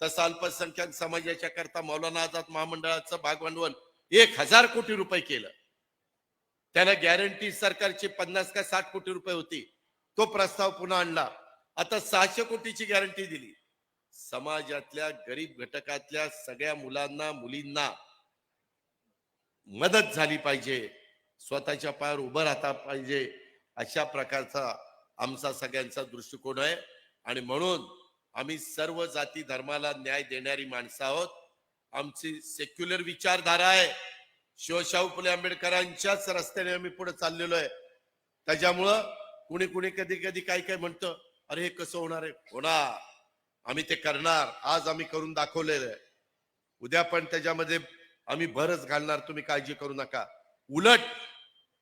तसं अल्पसंख्याक समाजाच्या करता मौलाना आझाद महामंडळाचं भागभांडवल 1000 कोटी रुपये केलं. त्याला गॅरंटी सरकारची 50 का 60 कोटी रुपये होती. तो प्रस्ताव पुन्हा आणला. आता 600 कोटीची गॅरंटी दिली. समाजातल्या गरीब घटकातल्या सगळ्या मुलांना, मुलींना मदत झाली पाहिजे, स्वतःच्या पायावर उभं राहता पाहिजे, अशा प्रकारचा आमचा सगळ्यांचा दृष्टिकोन आहे. आणि म्हणून आम्ही सर्व जाती धर्माला न्याय देणारी माणसं आहोत. आमची सेक्युलर विचारधारा आहे. शिवशाहू फुले आंबेडकरांच्याच रस्त्याने आम्ही पुढे चाललेलो आहे. त्याच्यामुळं कुणी कधी काय म्हणतं, अरे हे कसं होणार आहे, होणार, आम्ही ते करणार. आज आम्ही करून दाखवलेलं आहे, उद्या पण त्याच्यामध्ये आम्ही भरच घालणार, तुम्ही काळजी करू नका. उलट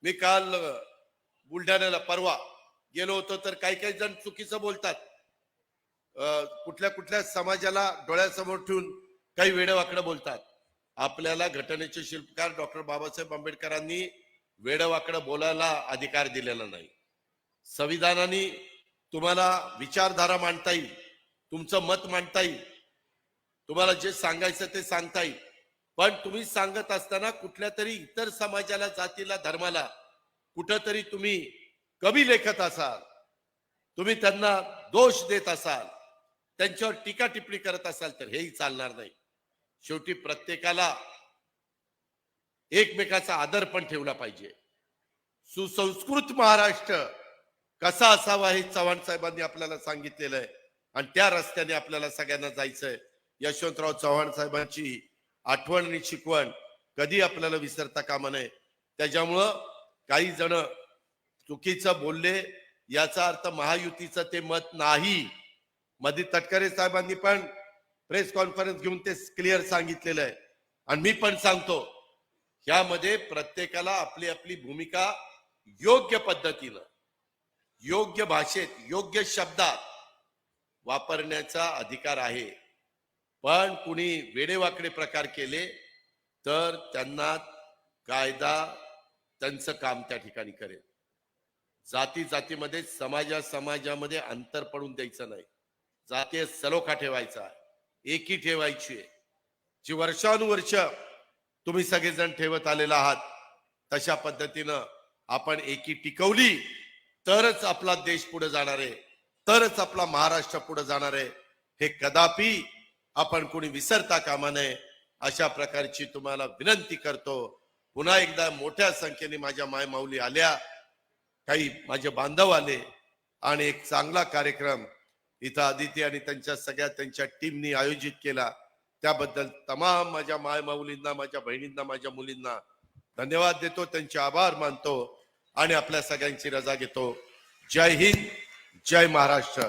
मी काल बुलढाण्याला परवा गेलो होतो, तर काही जण चुकीचं बोलतात. कुठल्या समाजाला डोळ्यासमोर ठेवून काही वेडवाकडं बोलतात. आपल्याला घटनेचे शिल्पकार डॉक्टर बाबासाहेब आंबेडकरांनी वेडवाकडं बोलायला अधिकार दिलेला नाही. संविधानाने तुम्हाला विचारधारा मांडता येईल, तुमचं मत मांडता येईल, तुम्हाला जे सांगायचं ते सांगता येईल. पण तुम्ही सांगत असताना कुठल्या तरी इतर समाजाला, जातीला, धर्माला कुठंतरी तुम्ही कमी लेखत असाल, तुम्ही त्यांना दोष देत असाल, त्यांच्यावर टीका टिप्पणी करत असाल, तर हेही चालणार नाही. शेवटी प्रत्येकाला एकमेकाचा आदर पण ठेवला पाहिजे. सुसंस्कृत महाराष्ट्र कसा असावा हे चव्हाण साहेबांनी आपल्याला सांगितलेलं आहे आणि त्या रस्त्याने आपल्याला सगळ्यांना जायचंय. यशवंतराव चव्हाण साहेबांची आठवण आणि शिकवण कधी आपल्याला विसरता कामा नये. त्याच्यामुळं काही जण चुकीचं बोलले याचा अर्थ महायुतीचं ते मत नाही. मध्ये तटकरे साहेबांनी पण प्रेस कॉन्फरन्स घेऊन ते क्लिअर सांगितलेलं आहे आणि मी पण सांगतो, यामध्ये प्रत्येकाला आपली आपली भूमिका योग्य पद्धतीनं, योग्य भाषेत, योग्य शब्दात वापरण्याचा अधिकार आहे. पण कुणी वेडेवाकडे प्रकार केले तर त्यांना कायदा त्यांचं काम त्या ठिकाणी करेल. जातीमध्ये, समाजामध्ये अंतर पडून द्यायचं नाही. जातीय सलोखा ठेवायचा, एकी ठेवायची, जी वर्षानुवर्ष तुम्ही सगळेजण ठेवत आलेला आहात. तशा पद्धतीनं आपण एकी टिकवली तरच आपला देश पुढे जाणार आहे, तरच आपला महाराष्ट्र पुढे जाणार आहे. हे कदापि आपण कोणी विसरता कामा नये, अशा प्रकारची तुम्हाला विनंती करतो. पुन्हा एकदा मोठ्या संख्येने माझ्या माय माऊली आल्या, काही माझे बांधव आले आणि एक चांगला कार्यक्रम इथं आदिती आणि त्यांच्या टीमनी आयोजित केला. त्याबद्दल तमाम माझ्या माय माऊलींना, माझ्या बहिणींना, माझ्या मुलींना धन्यवाद देतो, त्यांचे आभार मानतो आणि आपल्या सगळ्यांची रजा घेतो. जय हिंद, जय महाराष्ट्र,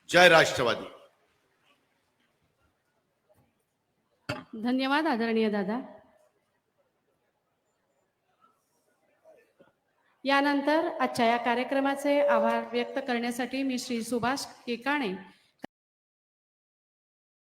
जय राष्ट्रवादी. धन्यवाद आदरणीय दादा. यानंतर आजच्या या कार्यक्रमाचे आभार व्यक्त करण्यासाठी मी श्री सुभाष केकाणे